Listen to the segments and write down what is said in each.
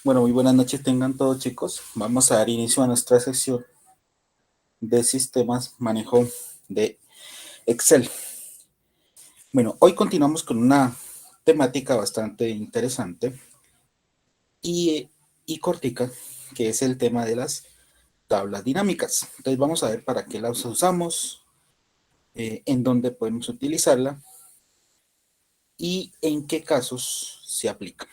Bueno, muy buenas noches tengan todos chicos. Vamos a dar inicio a nuestra sección de sistemas manejo de Excel. Bueno, hoy continuamos con una temática bastante interesante y, y cortica, que es el tema de las tablas dinámicas. Entonces vamos a ver para qué las usamos, en dónde podemos utilizarla y en qué casos se aplica.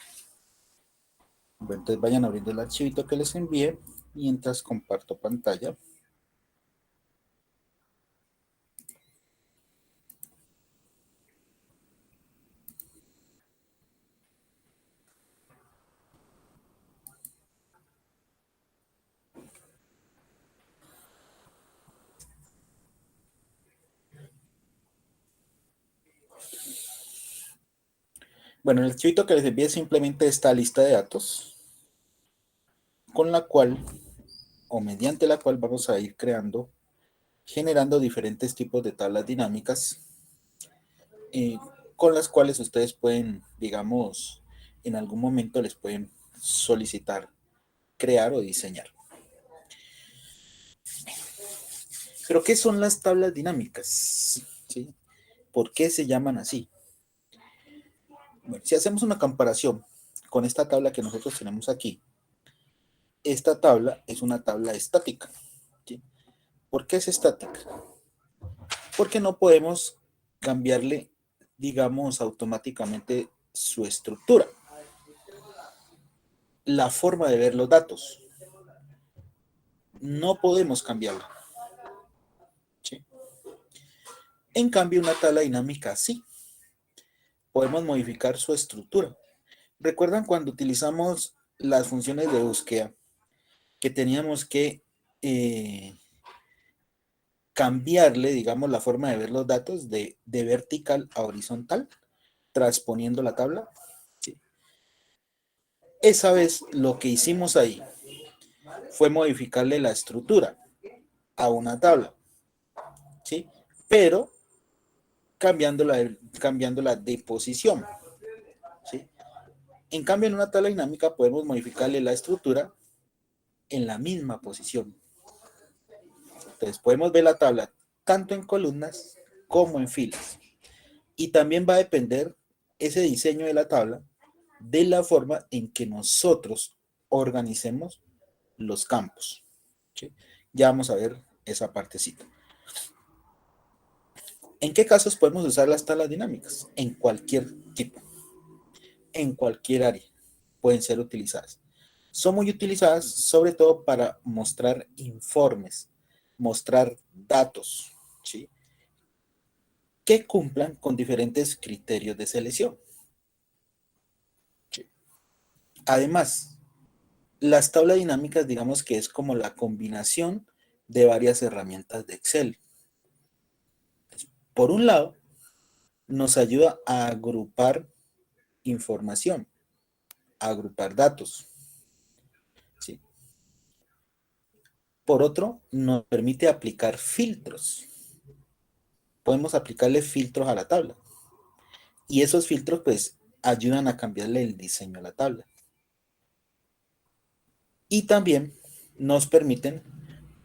Bueno, entonces vayan abriendo el archivito que les envié mientras comparto pantalla. Bueno, el archivito que les envié es simplemente esta lista de datos con la cual o mediante la cual vamos a ir generando diferentes tipos de tablas dinámicas, eh, con las cuales ustedes pueden, digamos, en algún momento les pueden solicitar crear o diseñar. Pero, ¿qué son las tablas dinámicas? ¿Sí? ¿Por qué se llaman así? Bueno, si hacemos una comparación con esta tabla que nosotros tenemos aquí, esta tabla es una tabla estática. ¿Sí? ¿Por qué es estática? Porque no podemos cambiarle, digamos, automáticamente su estructura, la forma de ver los datos. No podemos cambiarla. ¿Sí? En cambio, una tabla dinámica sí. Podemos modificar su estructura. ¿Recuerdan cuando utilizamos las funciones de búsqueda que teníamos que cambiarle, digamos, la forma de ver los datos de vertical a horizontal, transponiendo la tabla? Sí. Esa vez lo que hicimos ahí fue modificarle la estructura a una tabla, ¿sí? Pero cambiándola de posición, ¿sí? En cambio, en una tabla dinámica podemos modificarle la estructura en la misma posición. Entonces, podemos ver la tabla tanto en columnas como en filas. Y también va a depender ese diseño de la tabla de la forma en que nosotros organicemos los campos, ¿sí? Ya vamos a ver esa partecita. ¿En qué casos podemos usar las tablas dinámicas? En cualquier tipo, en cualquier área pueden ser utilizadas. Son muy utilizadas sobre todo para mostrar informes, mostrar datos, ¿sí? Que cumplan con diferentes criterios de selección. ¿Sí? Además, las tablas dinámicas, digamos que es como la combinación de varias herramientas de Excel. Por un lado, nos ayuda a agrupar información, a agrupar datos. ¿Sí? Por otro, nos permite aplicar filtros. Podemos aplicarle filtros a la tabla. Y esos filtros, pues, ayudan a cambiarle el diseño a la tabla. Y también nos permiten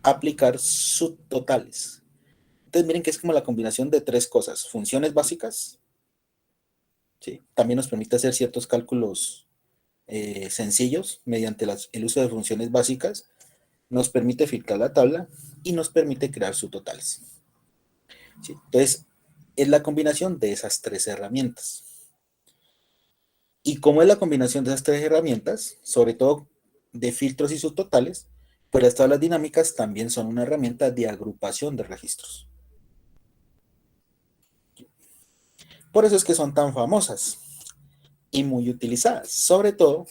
aplicar subtotales. Entonces, miren que es como la combinación de tres cosas. Funciones básicas, ¿sí? También nos permite hacer ciertos cálculos sencillos mediante el uso de funciones básicas. Nos permite filtrar la tabla y nos permite crear subtotales. ¿Sí? Entonces, es la combinación de esas tres herramientas. Y como es la combinación de esas tres herramientas, sobre todo de filtros y subtotales, pues las tablas dinámicas también son una herramienta de agrupación de registros. Por eso es que son tan famosas y muy utilizadas, sobre todo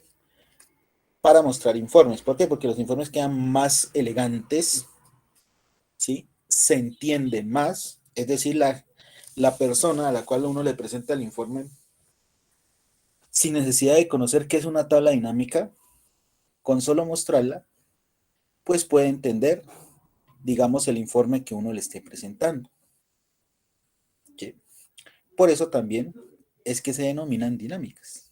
para mostrar informes. ¿Por qué? Porque los informes quedan más elegantes, ¿sí? Se entiende más, es decir, la persona a la cual uno le presenta el informe, sin necesidad de conocer qué es una tabla dinámica, con solo mostrarla, pues puede entender, digamos, el informe que uno le esté presentando. ¿Sí? Por eso también es que se denominan dinámicas,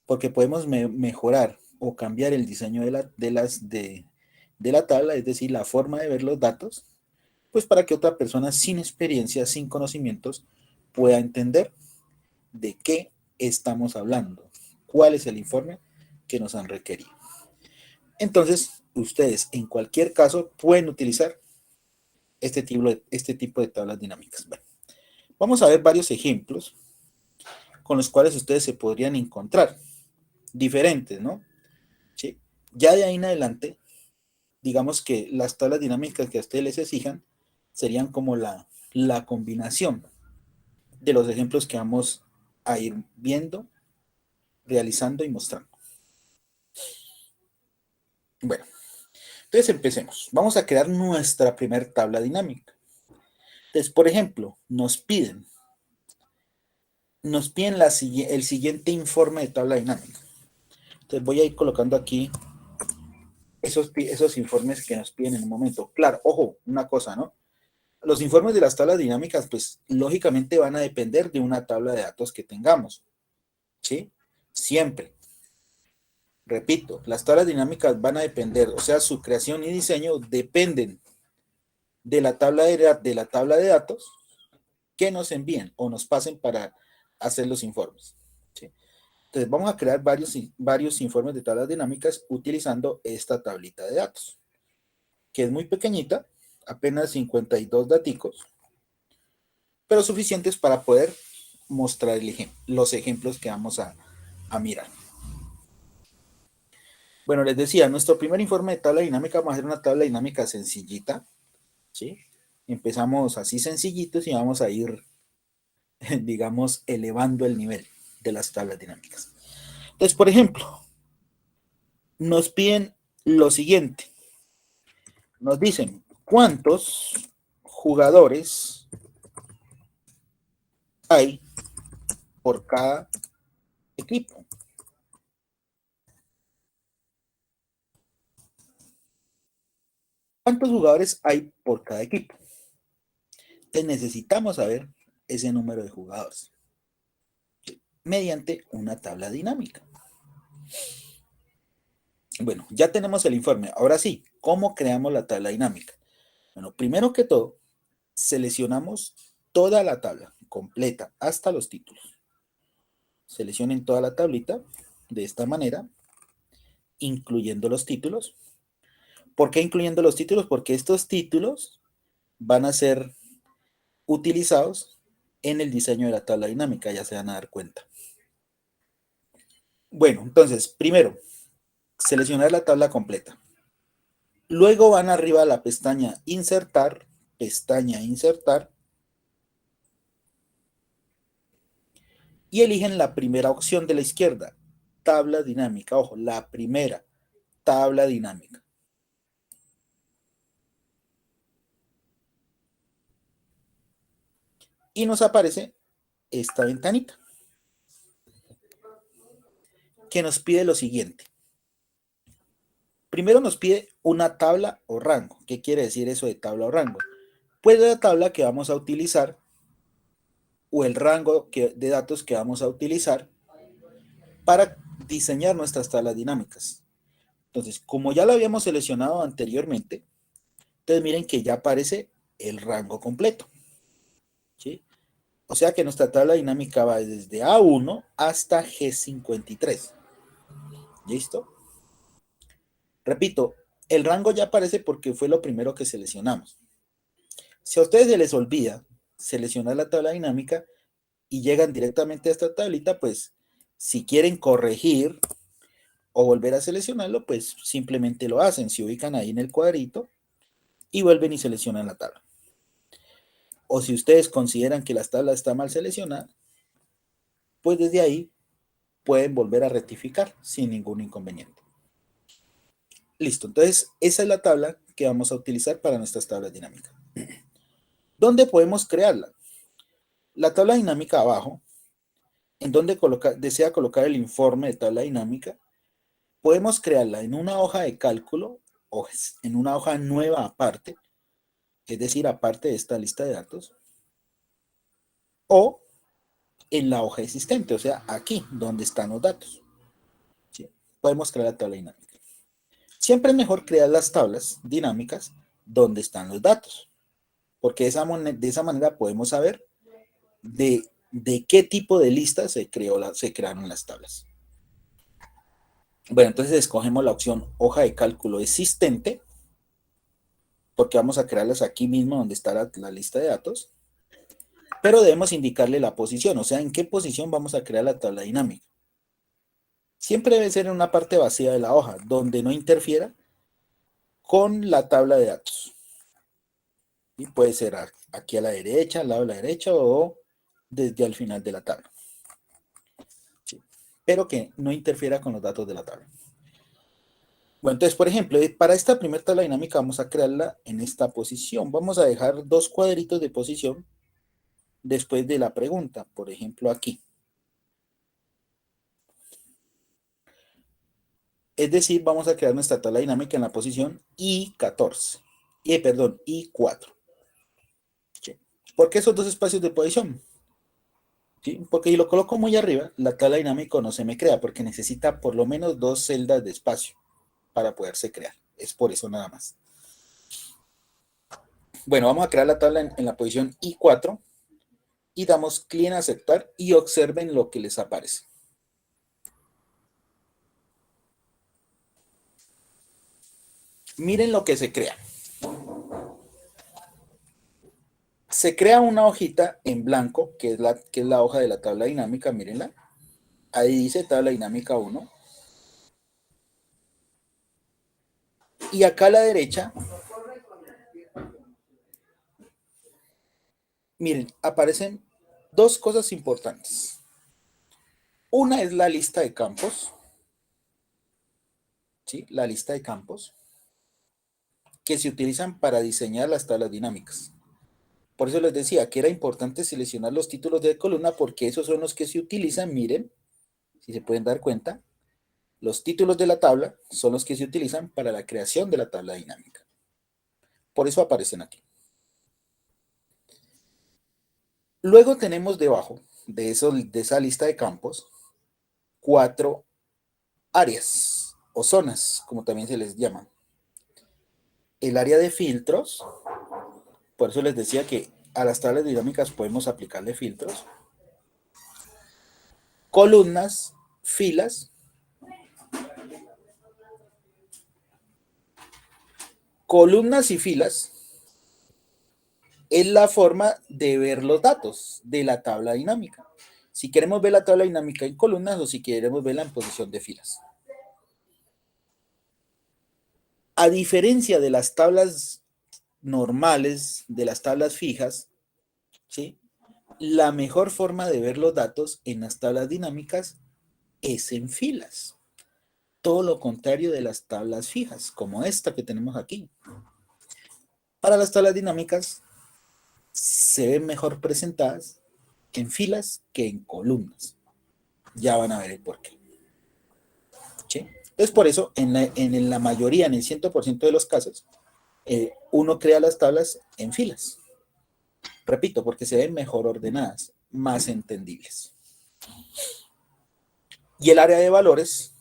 porque podemos mejorar o cambiar el diseño de la tabla, es decir, la forma de ver los datos, pues para que otra persona sin experiencia, sin conocimientos, pueda entender de qué estamos hablando, cuál es el informe que nos han requerido. Entonces, ustedes en cualquier caso pueden utilizar este tipo de tablas dinámicas. Bueno, vamos a ver varios ejemplos con los cuales ustedes se podrían encontrar, diferentes, ¿no? ¿Sí? Ya de ahí en adelante, digamos que las tablas dinámicas que a ustedes les exijan serían como la combinación de los ejemplos que vamos a ir viendo, realizando y mostrando. Bueno, entonces empecemos. Vamos a crear nuestra primera tabla dinámica. Entonces, por ejemplo, nos piden el siguiente informe de tabla dinámica. Entonces voy a ir colocando aquí esos informes que nos piden en un momento. Claro, ojo, una cosa, ¿no? Los informes de las tablas dinámicas, pues lógicamente van a depender de una tabla de datos que tengamos, ¿sí? Siempre. Repito, las tablas dinámicas van a depender, o sea, su creación y diseño dependen de la tabla de datos que nos envíen o nos pasen para hacer los informes, ¿sí? Entonces vamos a crear varios informes de tablas dinámicas utilizando esta tablita de datos, que es muy pequeñita, apenas 52 daticos, pero suficientes para poder mostrar los ejemplos que vamos a mirar. Bueno, les decía, nuestro primer informe de tabla dinámica vamos a hacer una tabla dinámica sencillita, ¿sí? Empezamos así sencillitos y vamos a ir, digamos, elevando el nivel de las tablas dinámicas. Entonces, por ejemplo, nos piden lo siguiente. Nos dicen, ¿cuántos jugadores hay por cada equipo? ¿Cuántos jugadores hay por cada equipo? Entonces necesitamos saber ese número de jugadores mediante una tabla dinámica. Bueno, ya tenemos el informe. Ahora sí, ¿cómo creamos la tabla dinámica? Bueno, primero que todo, seleccionamos toda la tabla completa hasta los títulos. Seleccionen toda la tablita de esta manera, incluyendo los títulos. ¿Por qué incluyendo los títulos? Porque estos títulos van a ser utilizados en el diseño de la tabla dinámica, ya se van a dar cuenta. Bueno, entonces, primero, seleccionar la tabla completa. Luego van arriba a la pestaña Insertar, y eligen la primera opción de la izquierda, tabla dinámica. Ojo, la primera, tabla dinámica. Y nos aparece esta ventanita que nos pide lo siguiente. Primero nos pide una tabla o rango. ¿Qué quiere decir eso de tabla o rango? Pues la tabla que vamos a utilizar o el rango de datos que vamos a utilizar para diseñar nuestras tablas dinámicas. Entonces, como ya lo habíamos seleccionado anteriormente, entonces miren que ya aparece el rango completo, ¿sí? O sea que nuestra tabla dinámica va desde A1 hasta G53. ¿Listo? Repito, el rango ya aparece porque fue lo primero que seleccionamos. Si a ustedes se les olvida seleccionar la tabla dinámica y llegan directamente a esta tablita, pues si quieren corregir o volver a seleccionarlo, pues simplemente lo hacen. Se ubican ahí en el cuadrito y vuelven y seleccionan la tabla. O si ustedes consideran que la tabla está mal seleccionada, pues desde ahí pueden volver a rectificar sin ningún inconveniente. Listo, entonces esa es la tabla que vamos a utilizar para nuestras tablas dinámicas. ¿Dónde podemos crearla? La tabla dinámica abajo, en donde desea colocar el informe de tabla dinámica, podemos crearla en una hoja de cálculo o en una hoja nueva aparte, es decir, aparte de esta lista de datos, o en la hoja existente, o sea, aquí donde están los datos, ¿sí? podemos crear la tabla dinámica. Siempre es mejor crear las tablas dinámicas donde están los datos, porque de esa manera podemos saber de qué tipo de lista se crearon las tablas. Bueno, entonces escogemos la opción hoja de cálculo existente, porque vamos a crearlas aquí mismo donde está la lista de datos, pero debemos indicarle la posición, o sea, en qué posición vamos a crear la tabla dinámica. Siempre debe ser en una parte vacía de la hoja, donde no interfiera con la tabla de datos. Y puede ser aquí a la derecha, al lado de la derecha, o desde al final de la tabla. Sí. Pero que no interfiera con los datos de la tabla. Bueno, entonces, por ejemplo, para esta primera tabla dinámica vamos a crearla en esta posición. Vamos a dejar 2 cuadritos de posición después de la pregunta, por ejemplo, aquí. Es decir, vamos a crear nuestra tabla dinámica en la posición I14. Perdón, I4. ¿Sí? ¿Por qué esos 2 espacios de posición? ¿Sí? Porque si lo coloco muy arriba, la tabla dinámica no se me crea, porque necesita por lo menos 2 celdas de espacio para poderse crear. Es por eso nada más. Bueno, vamos a crear la tabla en la posición I4 y damos clic en aceptar y observen lo que les aparece. Miren lo que se crea. Se crea una hojita en blanco, que es la hoja de la tabla dinámica, mírenla. Ahí dice tabla dinámica 1. Y acá a la derecha, miren, aparecen 2 cosas importantes. Una es la lista de campos, ¿sí? La lista de campos que se utilizan para diseñar las tablas dinámicas. Por eso les decía que era importante seleccionar los títulos de columna porque esos son los que se utilizan, miren, si se pueden dar cuenta, los títulos de la tabla son los que se utilizan para la creación de la tabla dinámica. Por eso aparecen aquí. Luego tenemos debajo de esa lista de campos 4 áreas o zonas, como también se les llama. El área de filtros, por eso les decía que a las tablas dinámicas podemos aplicarle filtros. Columnas, filas. Columnas y filas es la forma de ver los datos de la tabla dinámica. Si queremos ver la tabla dinámica en columnas o si queremos verla en posición de filas. A diferencia de las tablas normales, de las tablas fijas, ¿sí? La mejor forma de ver los datos en las tablas dinámicas es en filas. Todo lo contrario de las tablas fijas, como esta que tenemos aquí. Para las tablas dinámicas se ven mejor presentadas en filas que en columnas. Ya van a ver el porqué. ¿Sí? Entonces, por eso, en la mayoría, en el 100% de los casos, uno crea las tablas en filas. Repito, porque se ven mejor ordenadas, más entendibles. Y el área de valores,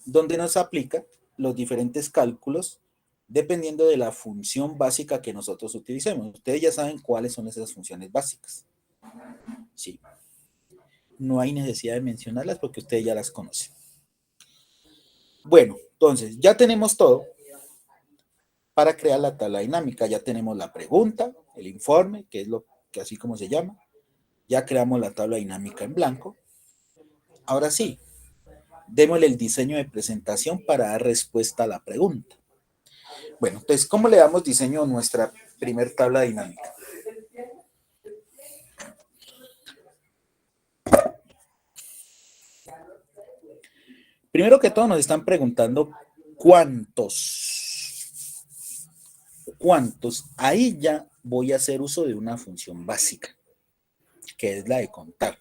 donde nos aplica los diferentes cálculos dependiendo de la función básica que nosotros utilicemos. Ustedes ya saben cuáles son esas funciones básicas. Sí. No hay necesidad de mencionarlas porque ustedes ya las conocen. Bueno, entonces ya tenemos todo para crear la tabla dinámica. Ya tenemos la pregunta, el informe, que es lo que así como se llama. Ya creamos la tabla dinámica en blanco. Ahora sí, démosle el diseño de presentación para dar respuesta a la pregunta. Bueno, entonces, ¿cómo le damos diseño a nuestra primer tabla dinámica? Primero que todo nos están preguntando cuántos. ¿Cuántos? Ahí ya voy a hacer uso de una función básica, que es la de contar.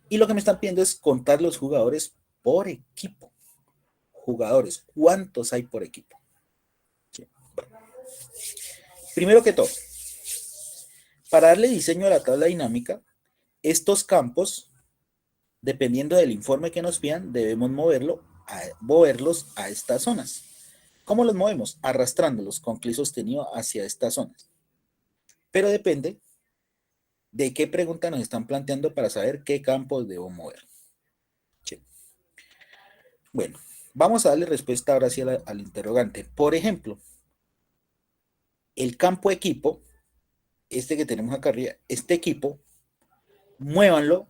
Y lo que me están pidiendo es contar los jugadores por equipo. Jugadores, ¿cuántos hay por equipo? Sí. Primero que todo, para darle diseño a la tabla dinámica, estos campos Dependiendo del informe que nos pidan, debemos moverlos a estas zonas. ¿Cómo los movemos? Arrastrándolos con clic sostenido hacia estas zonas. Pero depende de qué pregunta nos están planteando para saber qué campos debo mover. Sí. Bueno, vamos a darle respuesta ahora sí al interrogante. Por ejemplo, el campo equipo, este que tenemos acá arriba, este equipo, muévanlo,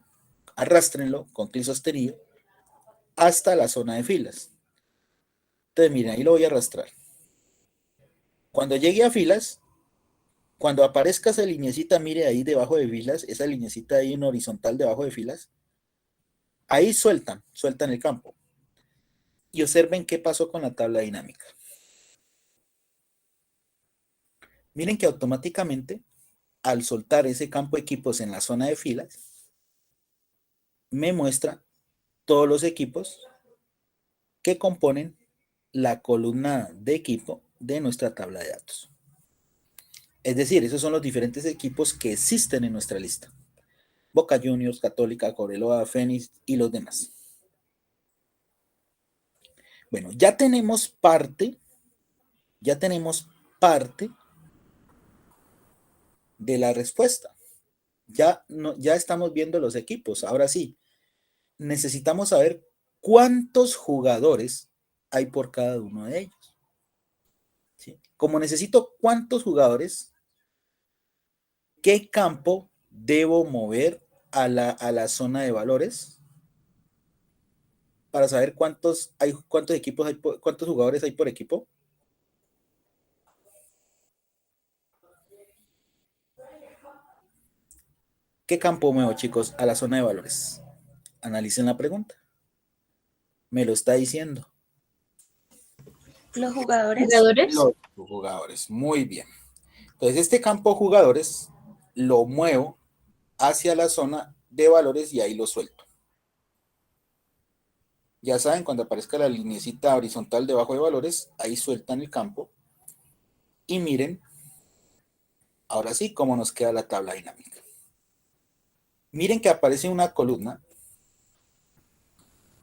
arrastrenlo con clic sostenido hasta la zona de filas. Entonces, miren, ahí lo voy a arrastrar. Cuando llegue a filas, cuando aparezca esa lineecita, mire ahí debajo de filas, esa lineecita ahí en horizontal debajo de filas, ahí sueltan el campo. Y observen qué pasó con la tabla dinámica. Miren que automáticamente, al soltar ese campo de equipos en la zona de filas, me muestra todos los equipos que componen la columna de equipo de nuestra tabla de datos. Es decir, esos son los diferentes equipos que existen en nuestra lista. Boca Juniors, Católica, Cobreloa, Fénix y los demás. Bueno, ya tenemos parte de la respuesta. Ya estamos viendo los equipos. Ahora sí, necesitamos saber cuántos jugadores hay por cada uno de ellos. ¿Sí? Como necesito cuántos jugadores, ¿qué campo debo mover a la zona de valores? Para saber cuántos equipos hay, cuántos jugadores hay por equipo. ¿Qué campo muevo, chicos, a la zona de valores? Analicen la pregunta. Me lo está diciendo. Los jugadores. Los jugadores, muy bien. Entonces, este campo jugadores lo muevo hacia la zona de valores y ahí lo suelto. Ya saben, cuando aparezca la lineecita horizontal debajo de valores, ahí sueltan el campo. Y miren, ahora sí, cómo nos queda la tabla dinámica. Miren que aparece una columna,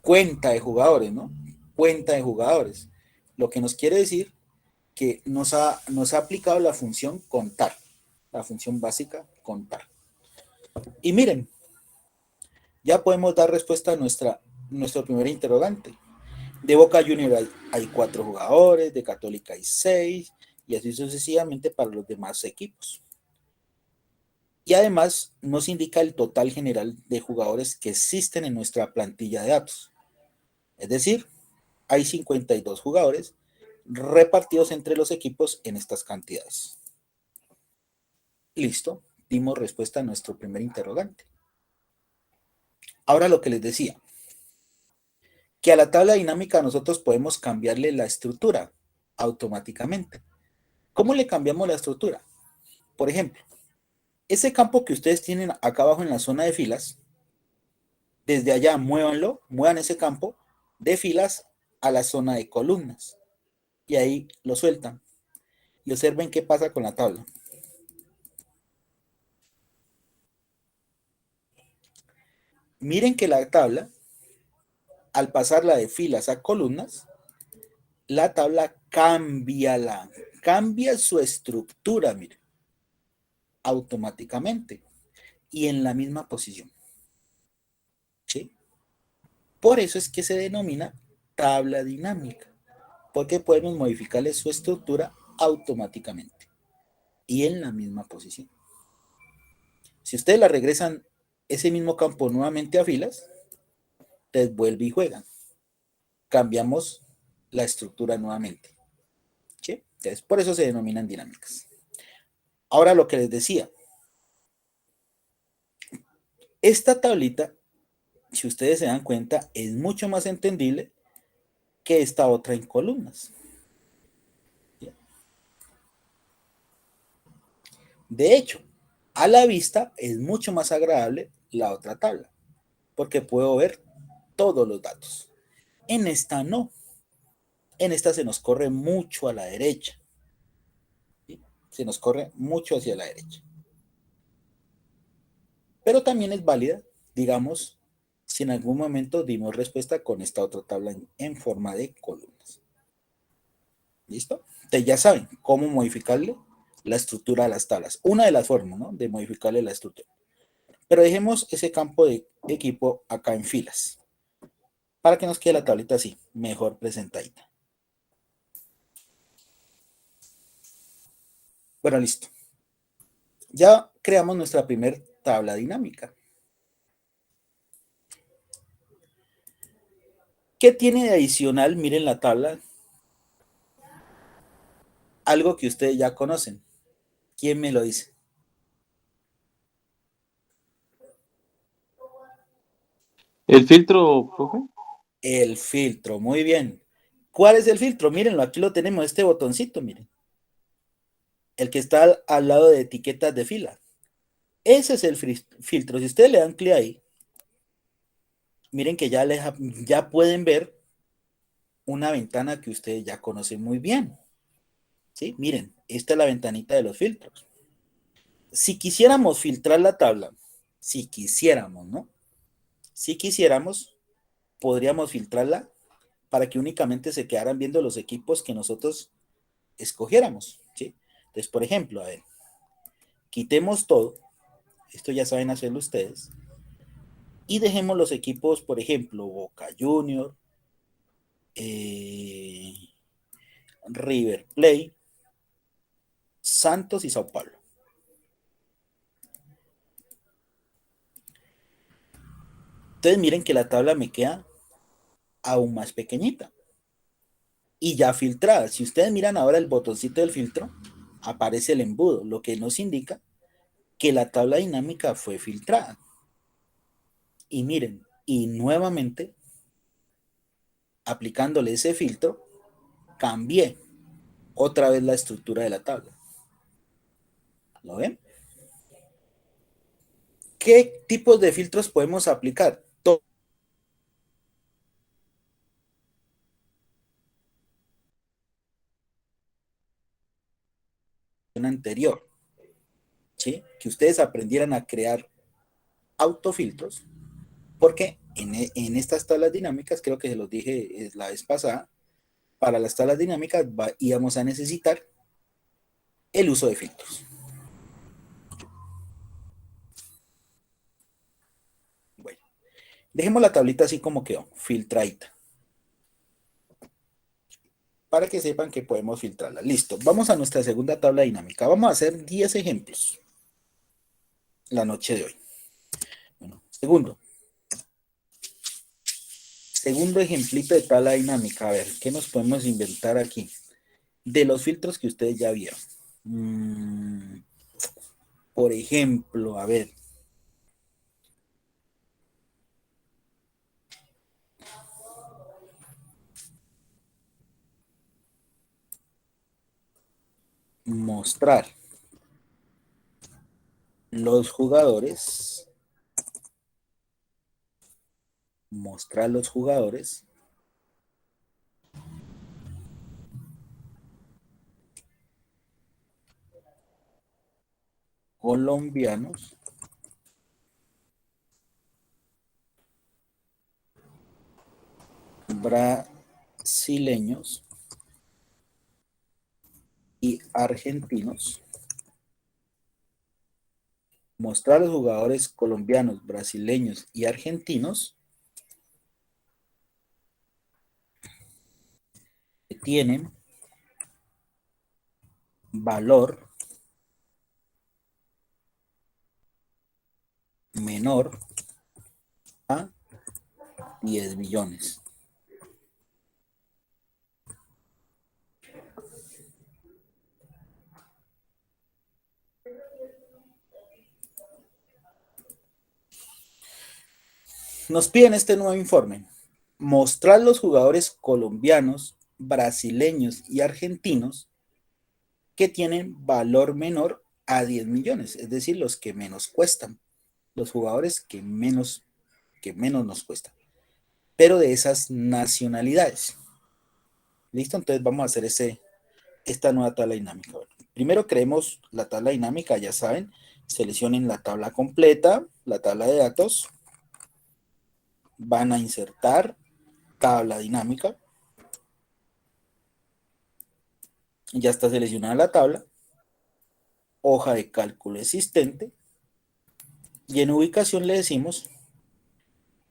cuenta de jugadores, ¿no? Cuenta de jugadores. Lo que nos quiere decir que nos ha aplicado la función contar, la función básica contar. Y miren, ya podemos dar respuesta a nuestro primer interrogante. De Boca Juniors hay 4 jugadores, de Católica hay 6, y así sucesivamente para los demás equipos. Y además nos indica el total general de jugadores que existen en nuestra plantilla de datos. Es decir, hay 52 jugadores repartidos entre los equipos en estas cantidades. Listo, dimos respuesta a nuestro primer interrogante. Ahora lo que les decía, que a la tabla dinámica nosotros podemos cambiarle la estructura automáticamente. ¿Cómo le cambiamos la estructura? Por ejemplo, ese campo que ustedes tienen acá abajo en la zona de filas, desde allá muevan ese campo de filas a la zona de columnas y ahí lo sueltan. Y observen qué pasa con la tabla. Miren que la tabla, al pasarla de filas a columnas, la tabla cambia su estructura, miren, automáticamente y en la misma posición. ¿Sí? Por eso es que se denomina tabla dinámica, porque podemos modificarle su estructura automáticamente y en la misma posición. Si ustedes la regresan ese mismo campo nuevamente a filas, entonces vuelve y juegan. Cambiamos la estructura nuevamente. ¿Sí? Entonces, por eso se denominan dinámicas. Ahora lo que les decía, esta tablita, si ustedes se dan cuenta, es mucho más entendible que esta otra en columnas. ¿Sí? De hecho, a la vista es mucho más agradable la otra tabla, porque puedo ver todos los datos. En esta no. En esta se nos corre mucho a la derecha. ¿Sí? Se nos corre mucho hacia la derecha. Pero también es válida, digamos, si en algún momento dimos respuesta con esta otra tabla en forma de columnas. ¿Listo? Entonces ya saben cómo modificarle la estructura a las tablas. Una de las formas, ¿no?, de modificarle la estructura. Pero dejemos ese campo de equipo acá en filas, para que nos quede la tablita así, mejor presentadita. Bueno, listo. Ya creamos nuestra primera tabla dinámica. ¿Qué tiene de adicional? Miren la tabla. Algo que ustedes ya conocen. ¿Quién me lo dice? ¿El filtro, profe? El filtro, muy bien. ¿Cuál es el filtro? Mírenlo, aquí lo tenemos, este botoncito, miren. El que está al lado de etiquetas de fila. Ese es el filtro. Si ustedes le dan clic ahí, miren que ya pueden ver una ventana que ustedes ya conocen muy bien. ¿Sí? Miren, esta es la ventanita de los filtros. Si quisiéramos filtrar la tabla, si quisiéramos, ¿no? Si quisiéramos, podríamos filtrarla para que únicamente se quedaran viendo los equipos que nosotros escogiéramos, ¿sí? Entonces, por ejemplo, a ver, quitemos todo, esto ya saben hacerlo ustedes, y dejemos los equipos, por ejemplo, Boca Junior, eh, River Plate, Santos y Sao Paulo. Entonces miren que la tabla me queda aún más pequeñita y ya filtrada. Si ustedes miran ahora el botoncito del filtro, aparece el embudo, lo que nos indica que la tabla dinámica fue filtrada. Y miren, y nuevamente, aplicándole ese filtro, cambié otra vez la estructura de la tabla. ¿Lo ven? ¿Qué tipos de filtros podemos aplicar? Todo anterior, ¿sí? Que ustedes aprendieran a crear autofiltros, porque en estas tablas dinámicas, creo que se los dije la vez pasada, para las tablas dinámicas íbamos a necesitar el uso de filtros. Bueno, dejemos la tablita así como quedó, filtradita, para que sepan que podemos filtrarla. Listo, vamos a nuestra segunda tabla dinámica. Vamos a hacer 10 ejemplos la noche de hoy. Bueno, segundo ejemplito de tabla dinámica. A ver, ¿qué nos podemos inventar aquí? De los filtros que ustedes ya vieron. Por ejemplo, a ver. Mostrar los jugadores. Mostrar los jugadores colombianos brasileños y argentinos. Mostrar los jugadores colombianos, brasileños y argentinos que tienen valor menor a 10 millones. Nos piden este nuevo informe. Mostrar los jugadores colombianos, brasileños y argentinos que tienen valor menor a 10 millones, es decir, los que menos cuestan, los jugadores que menos nos cuestan, pero de esas nacionalidades. ¿Listo? Entonces vamos a hacer esta nueva tabla dinámica. Bueno, primero creemos la tabla dinámica, ya saben, seleccionen la tabla completa, la tabla de datos, van a insertar tabla dinámica. Ya está seleccionada la tabla, hoja de cálculo existente, y en ubicación le decimos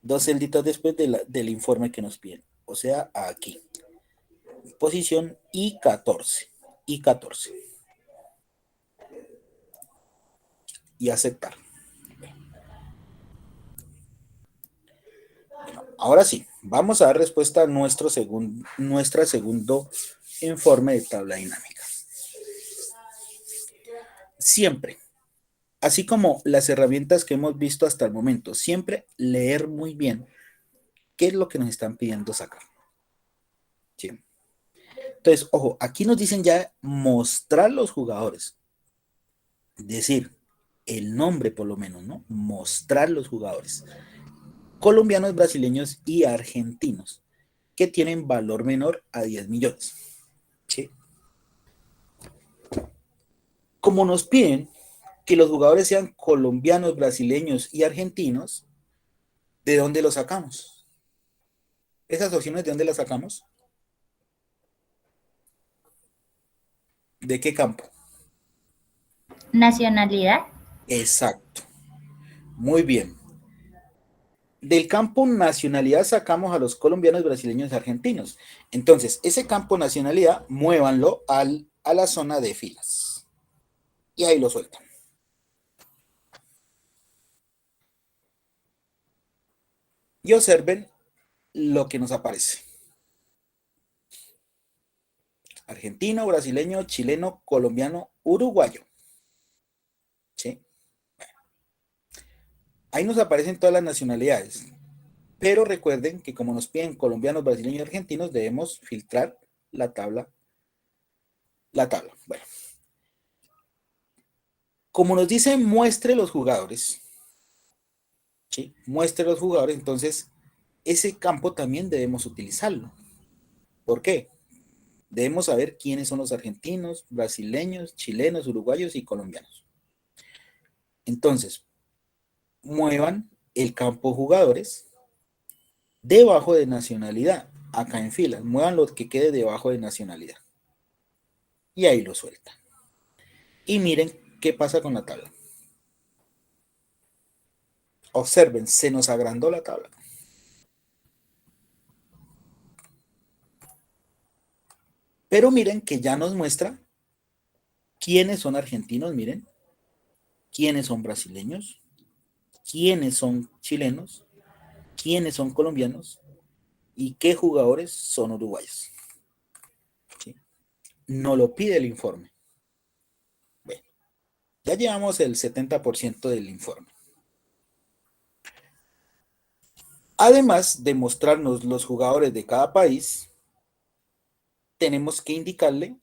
2 celditas después del informe que nos piden, o sea, aquí. Posición I14. I14. Y aceptar. Bueno, ahora sí, vamos a dar respuesta a nuestro segundo informe de tabla dinámica. Siempre, así como las herramientas que hemos visto hasta el momento, siempre leer muy bien qué es lo que nos están pidiendo sacar. ¿Sí? Entonces, ojo, aquí nos dicen ya mostrar los jugadores. Decir el nombre por lo menos, ¿no? Mostrar los jugadores. Colombianos, brasileños y argentinos que tienen valor menor a 10 millones. ¿Sí? Como nos piden que los jugadores sean colombianos, brasileños y argentinos, ¿de dónde los sacamos? Esas opciones, ¿de dónde las sacamos? ¿De qué campo? Nacionalidad. Exacto. Muy bien. Del campo nacionalidad sacamos a los colombianos, brasileños y argentinos. Entonces, ese campo nacionalidad, muévanlo a la zona de filas. Y ahí lo sueltan. Y observen lo que nos aparece. Argentino, brasileño, chileno, colombiano, uruguayo. ¿Sí? Bueno, ahí nos aparecen todas las nacionalidades. Pero recuerden que como nos piden colombianos, brasileños y argentinos, debemos filtrar la tabla. Bueno. Como nos dice muestre los jugadores, ¿sí? Muestre los jugadores, entonces ese campo también debemos utilizarlo. ¿Por qué? Debemos saber quiénes son los argentinos, brasileños, chilenos, uruguayos y colombianos. Entonces, muevan el campo jugadores debajo de nacionalidad, acá en filas, muevan lo que quede debajo de nacionalidad. Y ahí lo sueltan. Y miren qué pasa con la tabla. Observen, se nos agrandó la tabla. Pero miren que ya nos muestra quiénes son argentinos, miren, quiénes son brasileños, quiénes son chilenos, quiénes son colombianos y qué jugadores son uruguayos. ¿Sí? No lo pide el informe. Bueno, ya llevamos el 70% del informe. Además de mostrarnos los jugadores de cada país, tenemos que indicarle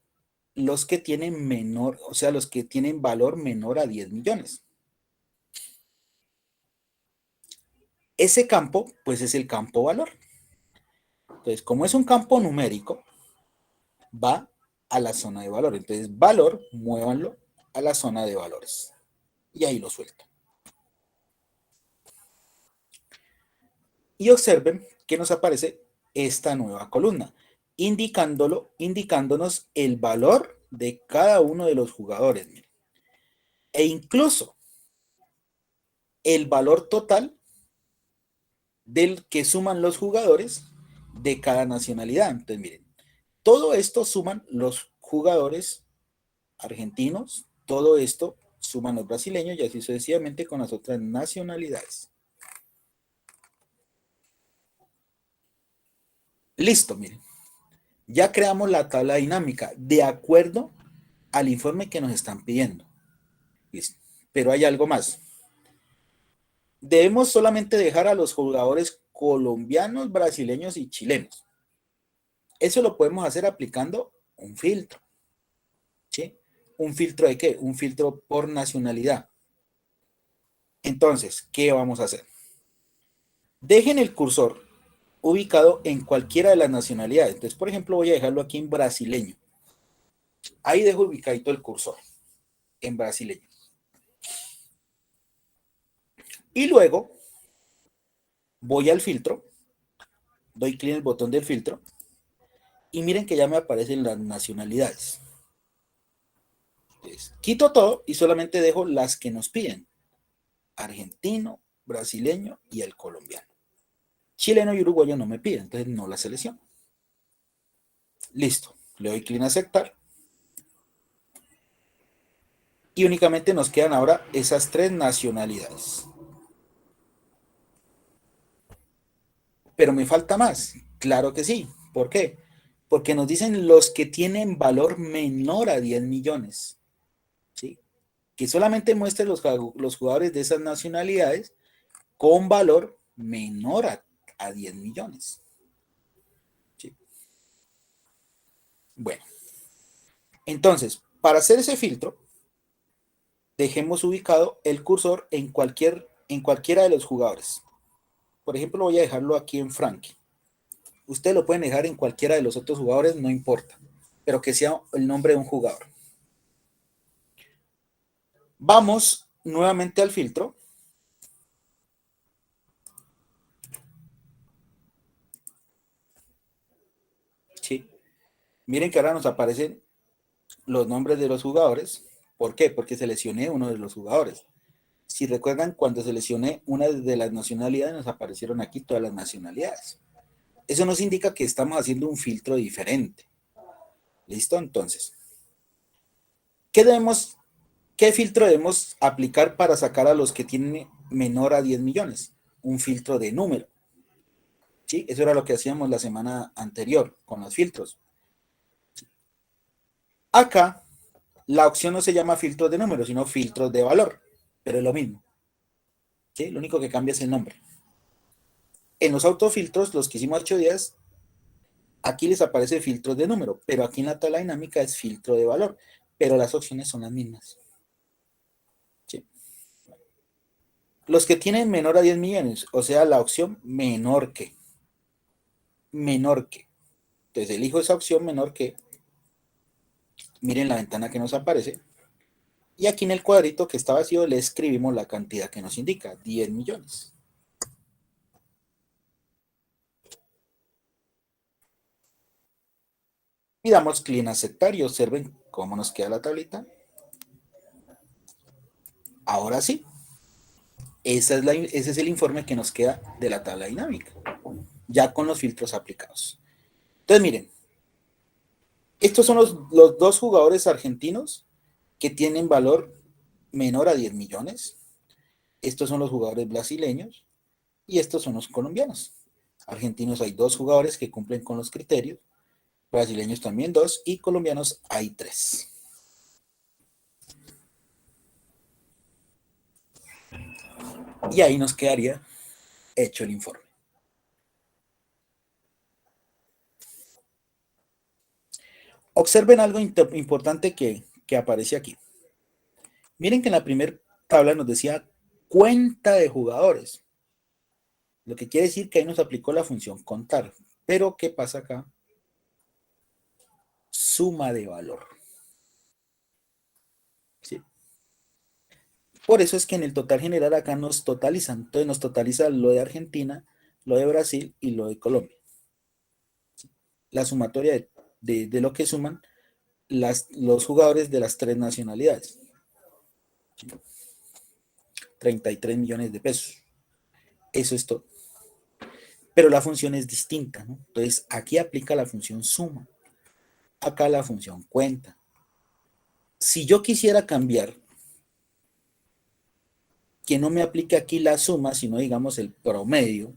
los que tienen menor, o sea, los que tienen valor menor a 10 millones. Ese campo, pues es el campo valor. Entonces, como es un campo numérico, va a la zona de valor. Entonces, valor, muévanlo a la zona de valores. Y ahí lo suelto. Y observen que nos aparece esta nueva columna, indicándonos el valor de cada uno de los jugadores. E incluso el valor total del que suman los jugadores de cada nacionalidad. Entonces, miren, todo esto suman los jugadores argentinos, todo esto suman los brasileños y así sucesivamente con las otras nacionalidades. Listo, miren. Ya creamos la tabla dinámica de acuerdo al informe que nos están pidiendo. Listo. Pero hay algo más. Debemos solamente dejar a los jugadores colombianos, brasileños y chilenos. Eso lo podemos hacer aplicando un filtro. ¿Sí? ¿Un filtro de qué? Un filtro por nacionalidad. Entonces, ¿qué vamos a hacer? Dejen el cursor ubicado en cualquiera de las nacionalidades. Entonces, por ejemplo, voy a dejarlo aquí en brasileño. Ahí dejo ubicadito el cursor en brasileño. Y luego Voy al filtro, doy clic en el botón del filtro y miren que ya me aparecen las nacionalidades. Entonces, quito todo y solamente dejo las que nos piden. Argentino, brasileño y el colombiano. Chileno y uruguayo no me piden, entonces no la selecciono. Listo, le doy clic en aceptar. Y únicamente nos quedan ahora esas tres nacionalidades. Pero me falta más. Claro que sí. ¿Por qué? Porque nos dicen los que tienen valor menor a 10 millones. ¿Sí? Que solamente muestre los jugadores de esas nacionalidades con valor menor a 10 millones. ¿Sí? Bueno, entonces, para hacer ese filtro, dejemos ubicado el cursor en cualquiera de los jugadores. Por ejemplo, voy a dejarlo aquí en Frankie. Ustedes lo pueden dejar en cualquiera de los otros jugadores, no importa, pero que sea el nombre de un jugador. Vamos nuevamente al filtro. Sí. Miren que ahora nos aparecen los nombres de los jugadores. ¿Por qué? Porque seleccioné uno de los jugadores. Si recuerdan, cuando seleccioné una de las nacionalidades, nos aparecieron aquí todas las nacionalidades. Eso nos indica que estamos haciendo un filtro diferente. ¿Listo? Entonces, ¿qué filtro debemos aplicar para sacar a los que tienen menor a 10 millones? Un filtro de número. ¿Sí? Eso era lo que hacíamos la semana anterior con los filtros. Acá, la opción no se llama filtros de número, sino filtros de valor, pero es lo mismo. ¿Sí? Lo único que cambia es el nombre. En los autofiltros, los que hicimos 8 días, aquí les aparece filtros de número, pero aquí en la tabla dinámica es filtro de valor, pero las opciones son las mismas. ¿Sí? Los que tienen menor a 10 millones, o sea, la opción menor que. Menor que. Entonces elijo esa opción menor que. Miren la ventana que nos aparece. Y aquí en el cuadrito que está vacío le escribimos la cantidad que nos indica, 10 millones. Y damos clic en aceptar y observen cómo nos queda la tablita. Ahora sí, ese es el informe que nos queda de la tabla dinámica, ya con los filtros aplicados. Entonces miren, estos son los dos jugadores argentinos que tienen valor menor a 10 millones. Estos son los jugadores brasileños y estos son los colombianos. Argentinos hay dos jugadores que cumplen con los criterios, brasileños también dos y colombianos hay tres. Y ahí nos quedaría hecho el informe. Observen algo importante que aparece aquí. Miren que en la primera tabla nos decía cuenta de jugadores. Lo que quiere decir que ahí nos aplicó la función contar. Pero, ¿qué pasa acá? Suma de valor. ¿Sí? Por eso es que en el total general acá nos totalizan. Entonces nos totaliza lo de Argentina, lo de Brasil y lo de Colombia. ¿Sí? La sumatoria de lo que suman los jugadores de las tres nacionalidades. ¿Sí? 33 millones de pesos. Eso es todo. Pero la función es distinta, ¿no? Entonces aquí aplica la función suma. Acá la función cuenta. Si yo quisiera cambiar que no me aplique aquí la suma, sino digamos el promedio,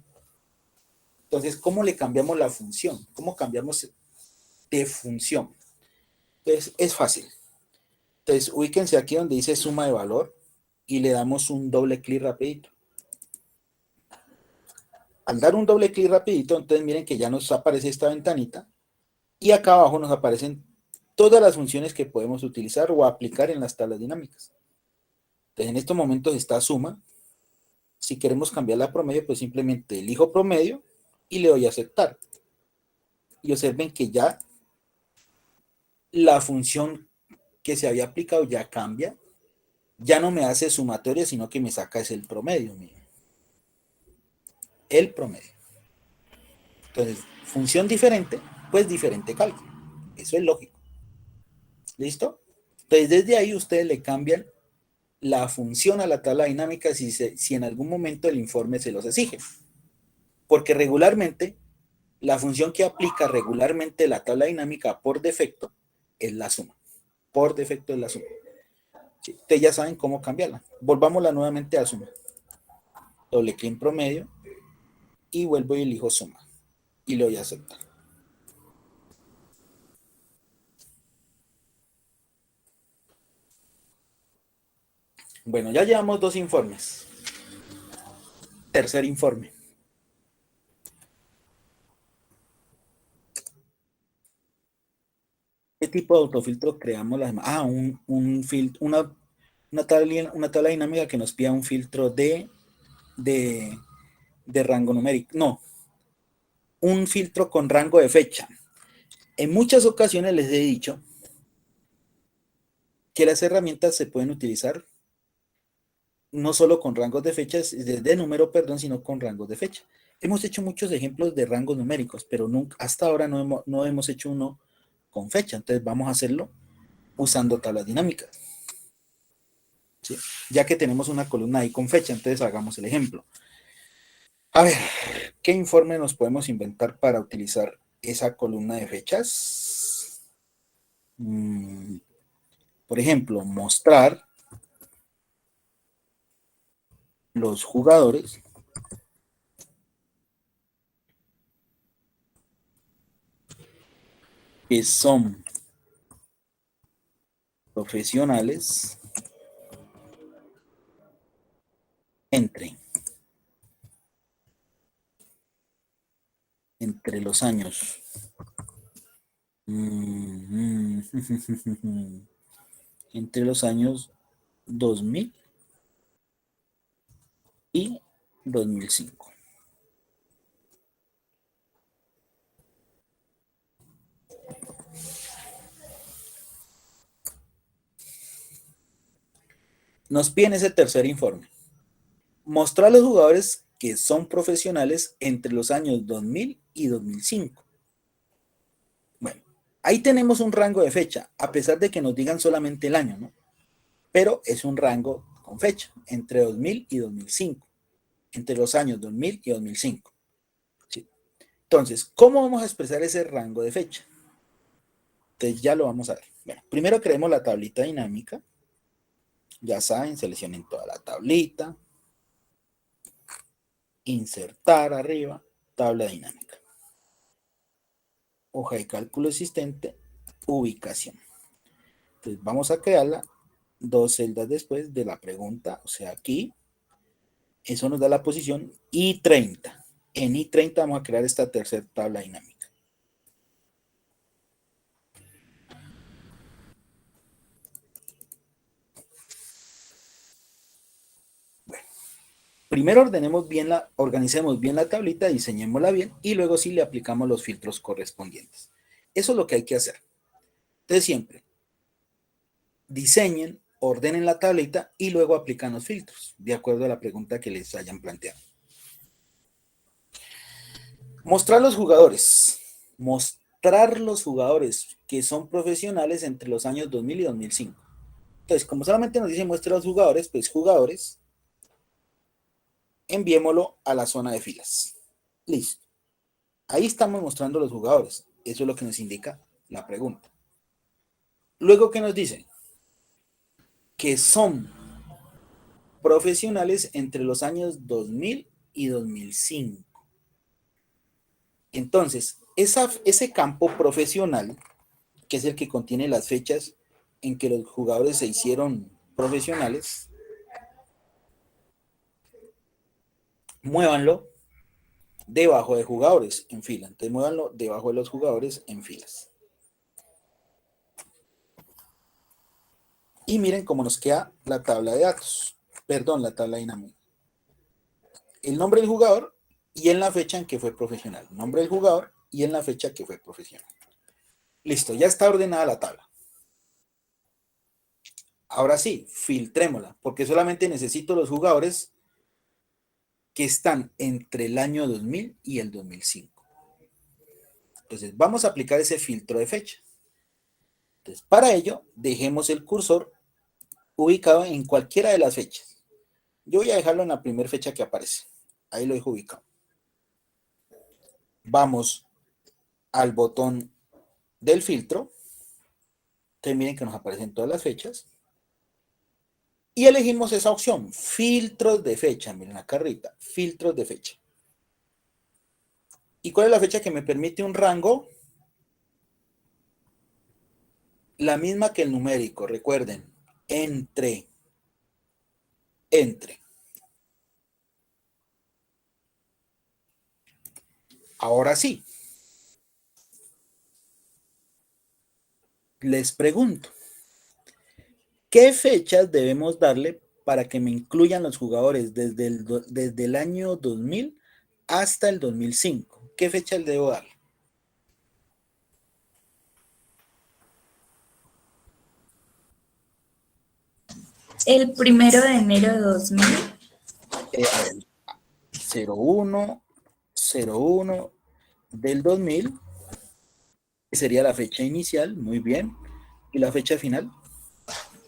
entonces, ¿cómo le cambiamos la función? ¿Cómo cambiamos de función? Entonces, es fácil. Entonces, ubíquense aquí donde dice suma de valor y le damos un doble clic rapidito. Al dar un doble clic rapidito, entonces miren que ya nos aparece esta ventanita y acá abajo nos aparecen todas las funciones que podemos utilizar o aplicar en las tablas dinámicas. Entonces, en estos momentos está suma. Si queremos cambiar la promedio, pues simplemente elijo promedio y le doy a aceptar. Y observen que ya la función que se había aplicado ya cambia. Ya no me hace sumatoria, sino que me saca es el promedio. Miren. el promedio. Entonces, función diferente, pues diferente cálculo. Eso es lógico. ¿Listo? Entonces, desde ahí ustedes le cambian la función a la tabla dinámica si en algún momento el informe se los exige. Porque regularmente, la función que aplica regularmente la tabla dinámica por defecto es la suma. Por defecto es la suma. ¿Sí? Ustedes ya saben cómo cambiarla. Volvámosla nuevamente a suma. Doble clic en promedio y vuelvo y elijo suma. Y lo voy a aceptar. Bueno, ya llevamos 2 informes. Tercer informe. ¿Qué tipo de autofiltro creamos? Una tabla dinámica que nos pida un filtro de rango numérico. No, un filtro con rango de fecha. En muchas ocasiones les he dicho que las herramientas se pueden utilizar no solo con rangos de fechas, de número, perdón, sino con rangos de fecha. Hemos hecho muchos ejemplos de rangos numéricos, pero nunca, hasta ahora no hemos hecho uno con fecha. Entonces vamos a hacerlo usando tablas dinámicas. ¿Sí? Ya que tenemos una columna ahí con fecha, entonces hagamos el ejemplo. A ver, ¿qué informe nos podemos inventar para utilizar esa columna de fechas? Por ejemplo, mostrar los jugadores que son profesionales entre los años entre los años 2000 y 2005. Nos piden ese tercer informe. Mostrar a los jugadores que son profesionales entre los años 2000 y 2005. Bueno, ahí tenemos un rango de fecha, a pesar de que nos digan solamente el año, ¿no? Pero es un rango con fecha, entre 2000 y 2005, entre los años 2000 y 2005. ¿Sí? Entonces, ¿cómo vamos a expresar ese rango de fecha? Entonces ya lo vamos a ver. Bueno, primero creemos la tablita dinámica. Ya saben, seleccionen toda la tablita. Insertar arriba, tabla dinámica. Hoja de cálculo existente, ubicación. Entonces vamos a crearla 2 celdas después de la pregunta, o sea aquí. Eso nos da la posición I30. En I30 vamos a crear esta tercera tabla dinámica. Bueno, primero organicemos bien la tablita, diseñémosla bien y luego sí le aplicamos los filtros correspondientes. Eso es lo que hay que hacer. Entonces siempre diseñen, ordenen la tablita y luego aplican los filtros, de acuerdo a la pregunta que les hayan planteado. Mostrar los jugadores. Mostrar los jugadores que son profesionales entre los años 2000 y 2005. Entonces, como solamente nos dice muestra los jugadores, pues jugadores, enviémoslo a la zona de filas. Listo. Ahí estamos mostrando los jugadores. Eso es lo que nos indica la pregunta. Luego, ¿qué nos dicen? Que son profesionales entre los años 2000 y 2005. Entonces, ese campo profesional, que es el que contiene las fechas en que los jugadores se hicieron profesionales, muévanlo debajo de jugadores en fila. Entonces, muévanlo debajo de los jugadores en filas. Y miren cómo nos queda la tabla de datos. Perdón, la tabla dinámica. El nombre del jugador y en la fecha en que fue profesional. Nombre del jugador y en la fecha que fue profesional. Listo, ya está ordenada la tabla. Ahora sí, filtrémosla, porque solamente necesito los jugadores que están entre el año 2000 y el 2005. Entonces, vamos a aplicar ese filtro de fecha. Entonces, para ello, dejemos el cursor ubicado en cualquiera de las fechas. Yo voy a dejarlo en la primera fecha que aparece. Ahí lo dejo ubicado. Vamos al botón del filtro. Entonces, miren que nos aparecen todas las fechas. Y elegimos esa opción, filtros de fecha. Miren acá arriba, filtros de fecha. ¿Y cuál es la fecha que me permite un rango? La misma que el numérico, recuerden, entre. Ahora sí, les pregunto, ¿qué fechas debemos darle para que me incluyan los jugadores desde el año 2000 hasta el 2005? ¿Qué fechas debo darle? El 1 de enero de 2000. A ver, 01, 01 del 2000, que sería la fecha inicial, muy bien. ¿Y la fecha final?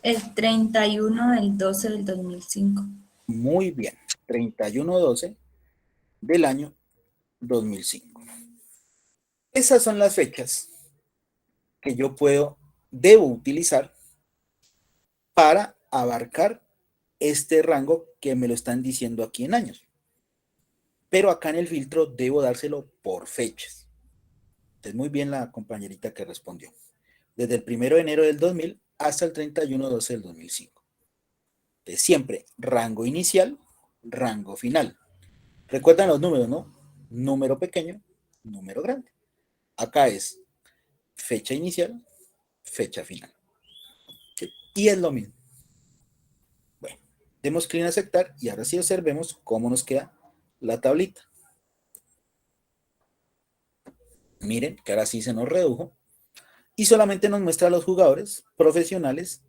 El 31 del 12 del 2005. Muy bien, 31/12 del año 2005. Esas son las fechas que yo debo utilizar para abarcar este rango que me lo están diciendo aquí en años. Pero acá en el filtro debo dárselo por fechas. Entonces, muy bien la compañerita que respondió. Desde el 1 de enero del 2000 hasta el 31/12 del 2005. Entonces, siempre rango inicial, rango final. Recuerdan los números, ¿no? Número pequeño, número grande. Acá es fecha inicial, fecha final. ¿Sí? Y es lo mismo. Bueno, demos clic en aceptar y ahora sí observemos cómo nos queda la tablita. Miren que ahora sí se nos redujo y solamente nos muestra a los jugadores profesionales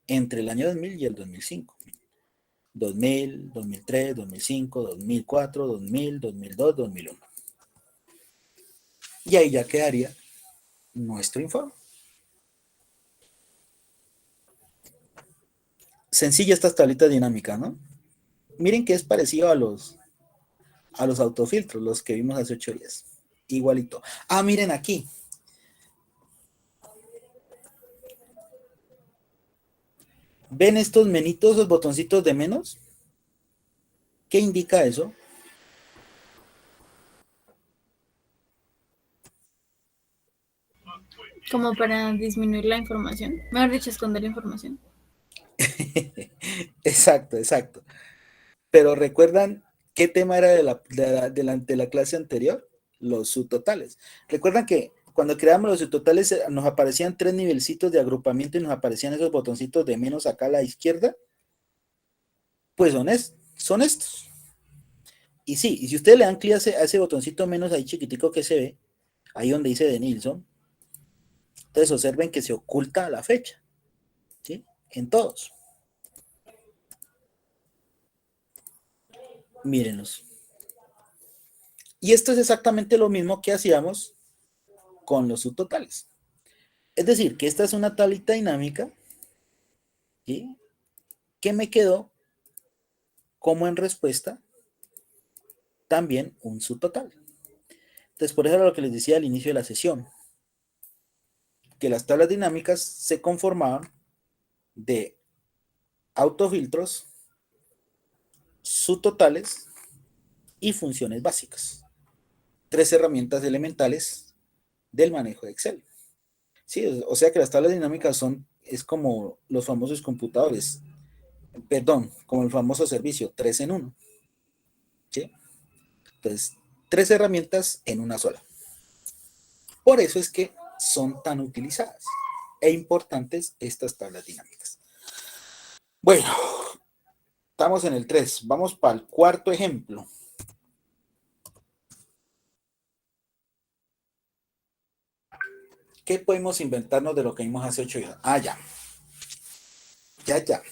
entre el año 2000 y el 2005. 2000, 2003, 2005, 2004, 2000, 2002, 2001. Y ahí ya quedaría nuestro informe. Sencilla estas tablitas dinámicas, ¿no? Miren que es parecido a los autofiltros, los que vimos hace 8 días. Igualito. Ah, miren aquí. ¿Ven estos menitos, los botoncitos de menos? ¿Qué indica eso? Como para disminuir la información. Mejor dicho, esconder la información. Exacto, exacto. Pero ¿recuerdan qué tema era de la clase anterior? Los subtotales. ¿Recuerdan que cuando creamos los subtotales nos aparecían 3 nivelcitos de agrupamiento y nos aparecían esos botoncitos de menos acá a la izquierda? Pues son estos. Y sí, y si ustedes le dan clic a ese botoncito menos ahí chiquitico que se ve, ahí donde dice de Nilsson, entonces observen que se oculta la fecha, ¿sí? En todos. Mírenlos. Y esto es exactamente lo mismo que hacíamos con los subtotales. Es decir, que esta es una tablita dinámica, ¿sí? Que me quedó como en respuesta también un subtotal. Entonces, por eso era lo que les decía al inicio de la sesión, que las tablas dinámicas se conformaban de autofiltros, subtotales y funciones básicas. 3 herramientas elementales del manejo de Excel. Sí, o sea que las tablas dinámicas es como los famosos computadores, perdón, como el famoso servicio 3 en 1. ¿Sí? Entonces, 3 herramientas en una sola. Por eso es que son tan utilizadas e importantes estas tablas dinámicas. Bueno, estamos en el 3. Vamos para el cuarto ejemplo. ¿Qué podemos inventarnos de lo que vimos hace 8 días? Ah,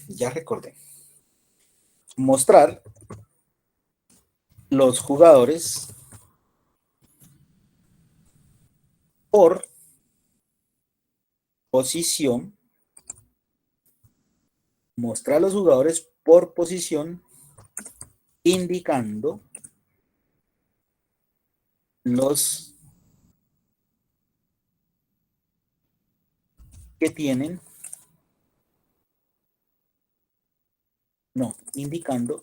ya recordé. Mostrar los jugadores por posición, mostrar los jugadores por posición, indicando los que tienen, no, indicando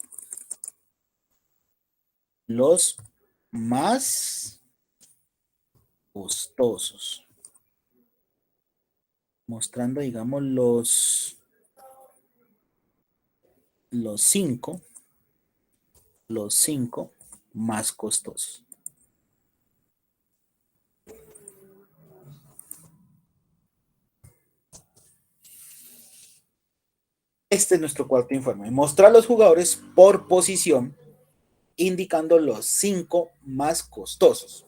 los más costosos, mostrando, digamos, los cinco más costosos. Este es nuestro cuarto informe. Mostrar los jugadores por posición, indicando los 5 más costosos.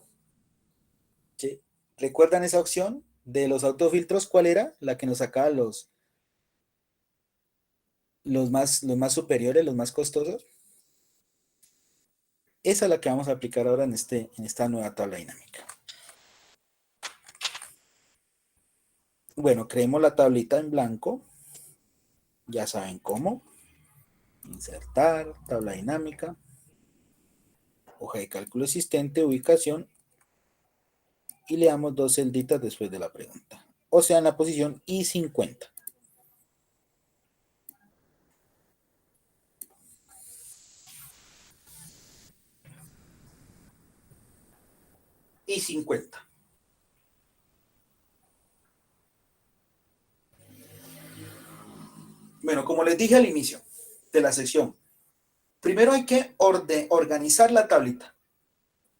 ¿Sí? ¿Recuerdan esa opción de los autofiltros? ¿Cuál era? La que nos sacaba los más superiores, los más costosos. Esa es la que vamos a aplicar ahora en esta nueva tabla dinámica. Bueno, creemos la tablita en blanco. Ya saben cómo. Insertar, tabla dinámica, hoja de cálculo existente, ubicación, y le damos 2 celditas después de la pregunta. O sea, en la posición I50. I50. Bueno, como les dije al inicio de la sección, primero hay que organizar la tablita,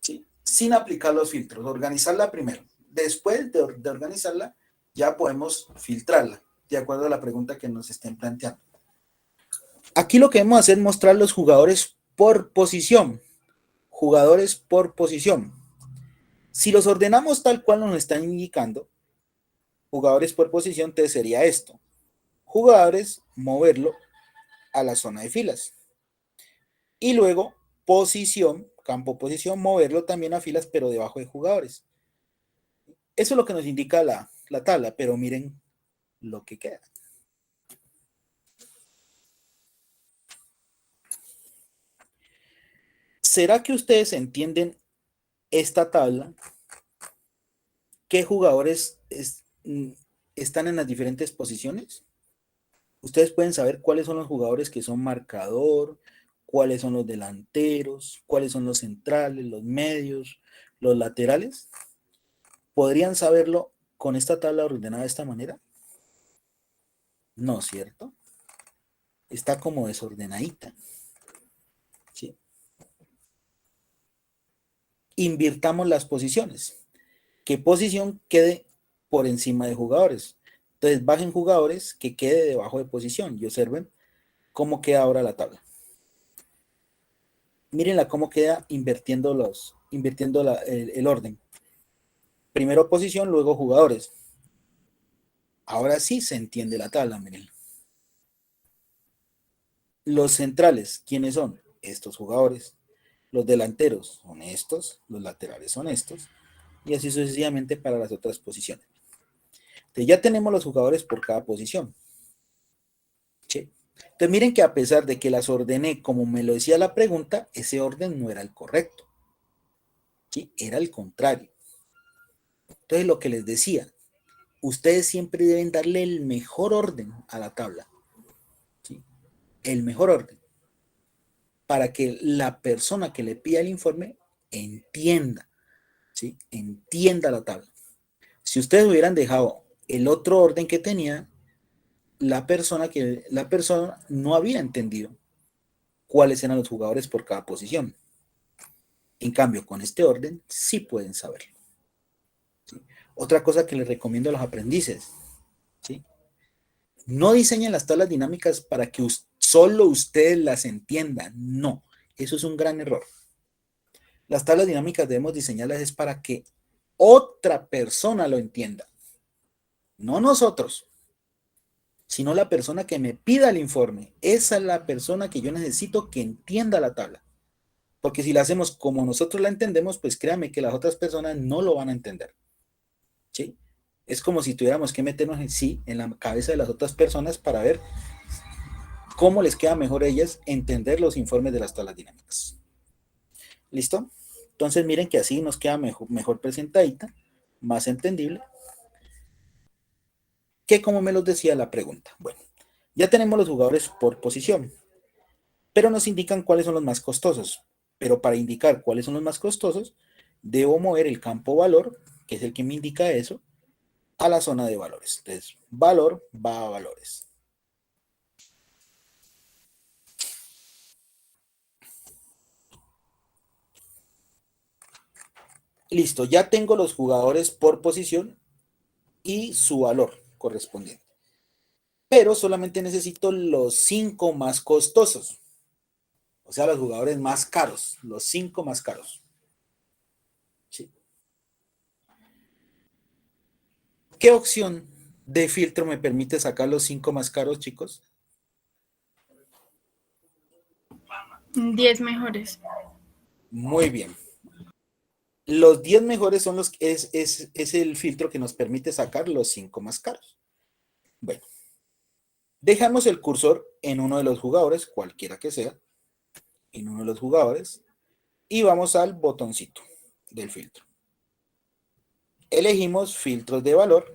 ¿sí? Sin aplicar los filtros, organizarla primero. Después de organizarla, ya podemos filtrarla, de acuerdo a la pregunta que nos estén planteando. Aquí lo que vamos a hacer es mostrar los jugadores por posición. Jugadores por posición. Si los ordenamos tal cual nos están indicando, jugadores por posición, entonces sería esto. Jugadores, moverlo a la zona de filas. Y luego, posición, campo posición, moverlo también a filas, pero debajo de jugadores. Eso es lo que nos indica la tabla, pero miren lo que queda. ¿Será que ustedes entienden esta tabla? ¿Qué jugadores están en las diferentes posiciones? Ustedes pueden saber cuáles son los jugadores que son marcador, cuáles son los delanteros, cuáles son los centrales, los medios, los laterales. ¿Podrían saberlo con esta tabla ordenada de esta manera? No, ¿cierto? Está como desordenadita. ¿Sí? Invirtamos las posiciones. ¿Qué posición quede por encima de jugadores? Entonces bajen jugadores que quede debajo de posición y observen cómo queda ahora la tabla. Mírenla cómo queda invirtiendo el orden. Primero posición, luego jugadores. Ahora sí se entiende la tabla, miren. Los centrales, ¿quiénes son? Estos jugadores. Los delanteros son estos, los laterales son estos, y así sucesivamente para las otras posiciones. Entonces ya tenemos los jugadores por cada posición. ¿Sí? Entonces miren que a pesar de que las ordené como me lo decía la pregunta, ese orden no era el correcto. ¿Sí? Era el contrario. Entonces lo que les decía, ustedes siempre deben darle el mejor orden a la tabla. ¿Sí? El mejor orden. Para que la persona que le pida el informe entienda. ¿Sí? Entienda la tabla. Si ustedes hubieran dejado el otro orden que tenía, la persona no había entendido cuáles eran los jugadores por cada posición. En cambio, con este orden sí pueden saberlo. ¿Sí? Otra cosa que les recomiendo a los aprendices, ¿sí? No diseñen las tablas dinámicas para que solo ustedes las entiendan. No, eso es un gran error. Las tablas dinámicas debemos diseñarlas es para que otra persona lo entienda. No nosotros, sino la persona que me pida el informe. Esa es la persona que yo necesito que entienda la tabla. Porque si la hacemos como nosotros la entendemos, pues créanme que las otras personas no lo van a entender. ¿Sí? Es como si tuviéramos que meternos en la cabeza de las otras personas para ver cómo les queda mejor a ellas entender los informes de las tablas dinámicas. ¿Listo? Entonces miren que así nos queda mejor presentadita, más entendible, que como me los decía la pregunta. Bueno, ya tenemos los jugadores por posición, pero nos indican cuáles son los más costosos. Pero para indicar cuáles son los más costosos, debo mover el campo valor, que es el que me indica eso, a la zona de valores. Entonces, valor va a valores. Listo, ya tengo los jugadores por posición y su valor correspondiente. Pero solamente necesito los 5 más costosos. O sea, los jugadores más caros, los 5 más caros. ¿Sí? ¿Qué opción de filtro me permite sacar los 5 más caros, chicos? 10 mejores. Muy bien. Los 10 mejores son los que es el filtro que nos permite sacar los 5 más caros. Bueno, dejamos el cursor en uno de los jugadores, cualquiera que sea, en uno de los jugadores, y vamos al botoncito del filtro. Elegimos filtros de valor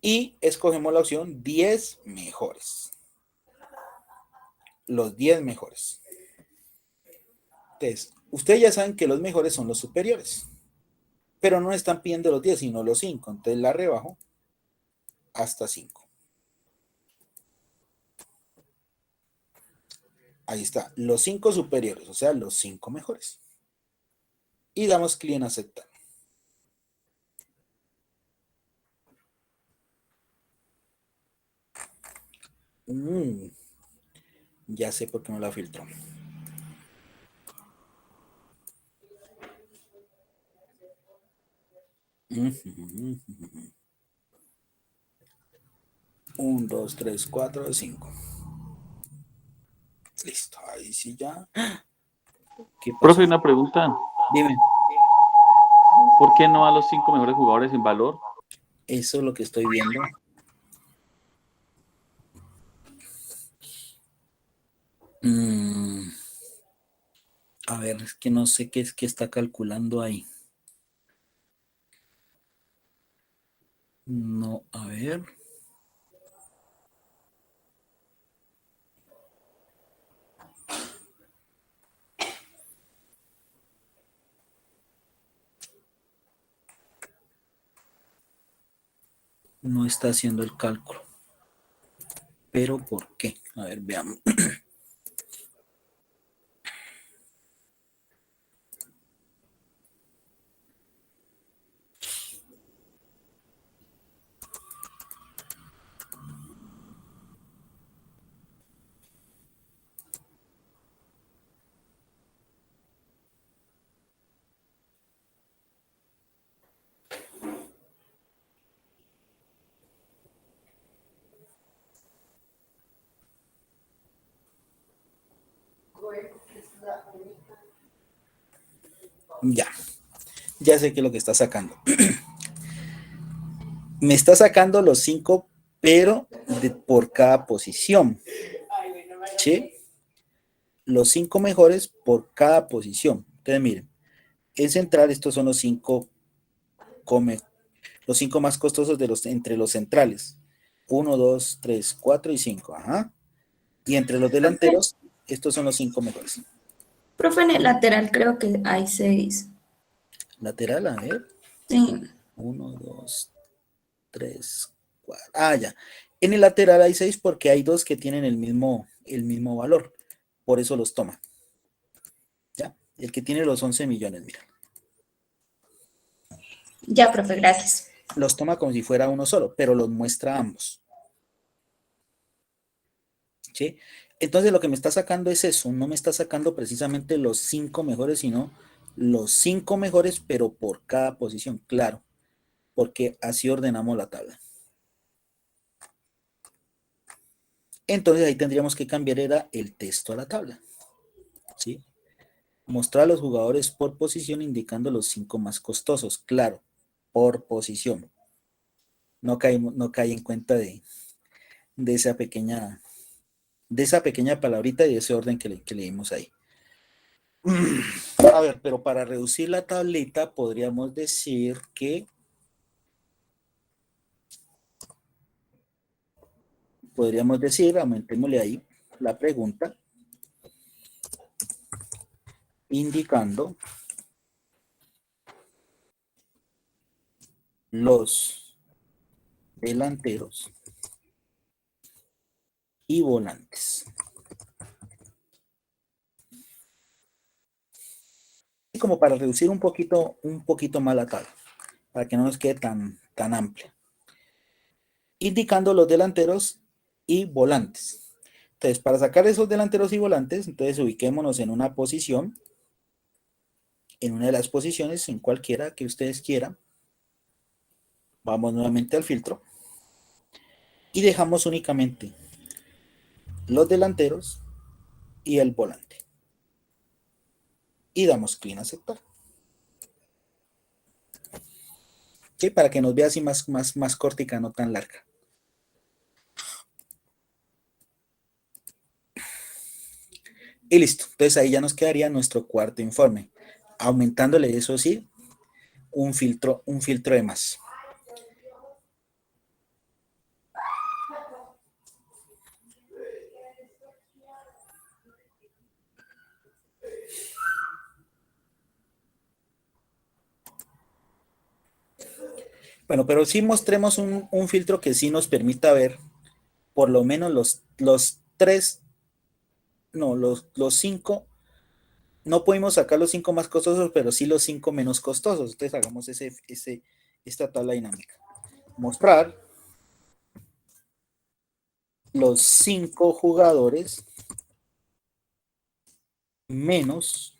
y escogemos la opción 10 mejores. Los 10 mejores. Entonces, ustedes ya saben que los mejores son los superiores, pero no están pidiendo los 10, sino los 5. Entonces la rebajo hasta 5. Ahí está, los 5 superiores, o sea, los 5 mejores. Y damos clic en aceptar. Ya sé por qué no la filtró. Un, dos, tres, cuatro, 5. Listo, ahí sí ya. ¿Qué pasó? Profe, una pregunta. Dime. ¿Por qué no a los 5 mejores jugadores en valor? Eso es lo que estoy viendo. A ver, es que no sé qué es que está calculando ahí. No, a ver. No está haciendo el cálculo. ¿Pero por qué? A ver, veamos. Ya sé qué es lo que está sacando. Me está sacando los 5, pero por cada posición. ¿Sí? Los 5 mejores por cada posición. Entonces, miren, en central estos son los 5 más costosos entre los centrales. 1, 2, 3, 4 y 5. Ajá. Y entre los delanteros, estos son los 5 mejores. Profe, en el lateral creo que hay 6. Lateral, a ver. Sí. 1, 2, 3, 4. Ah, ya. En el lateral hay 6 porque hay 2 que tienen el mismo valor. Por eso los toma. ¿Ya? El que tiene los 11 millones, mira. Ya, profe, gracias. Los toma como si fuera uno solo, pero los muestra ambos. ¿Sí? Entonces lo que me está sacando es eso. No me está sacando precisamente los 5 mejores, sino los 5 mejores, pero por cada posición. Claro, porque así ordenamos la tabla. Entonces ahí tendríamos que cambiar era el texto a la tabla. ¿sí? Mostrar a los jugadores por posición indicando los 5 más costosos. Claro, por posición. No cae en cuenta de esa pequeña palabrita y de ese orden que leímos ahí. A ver, pero para reducir la tablita podríamos decir que aumentémosle ahí la pregunta, indicando los delanteros y volantes. Y como para reducir un poquito más la tabla, para que no nos quede tan amplia. Indicando los delanteros y volantes. Entonces, para sacar esos delanteros y volantes, entonces ubiquémonos en una posición, en una de las posiciones, en cualquiera que ustedes quieran. Vamos nuevamente al filtro y dejamos únicamente los delanteros y el volante. Y damos clic en aceptar. ¿Sí? Para que nos vea así más cortica, no tan larga. Y listo. Entonces ahí ya nos quedaría nuestro cuarto informe. Aumentándole, eso sí, un filtro de más. Bueno, pero sí mostremos un filtro que sí nos permita ver por lo menos los 5. No pudimos sacar los 5 más costosos, pero sí los 5 menos costosos. Entonces hagamos esta tabla dinámica. Mostrar los 5 jugadores menos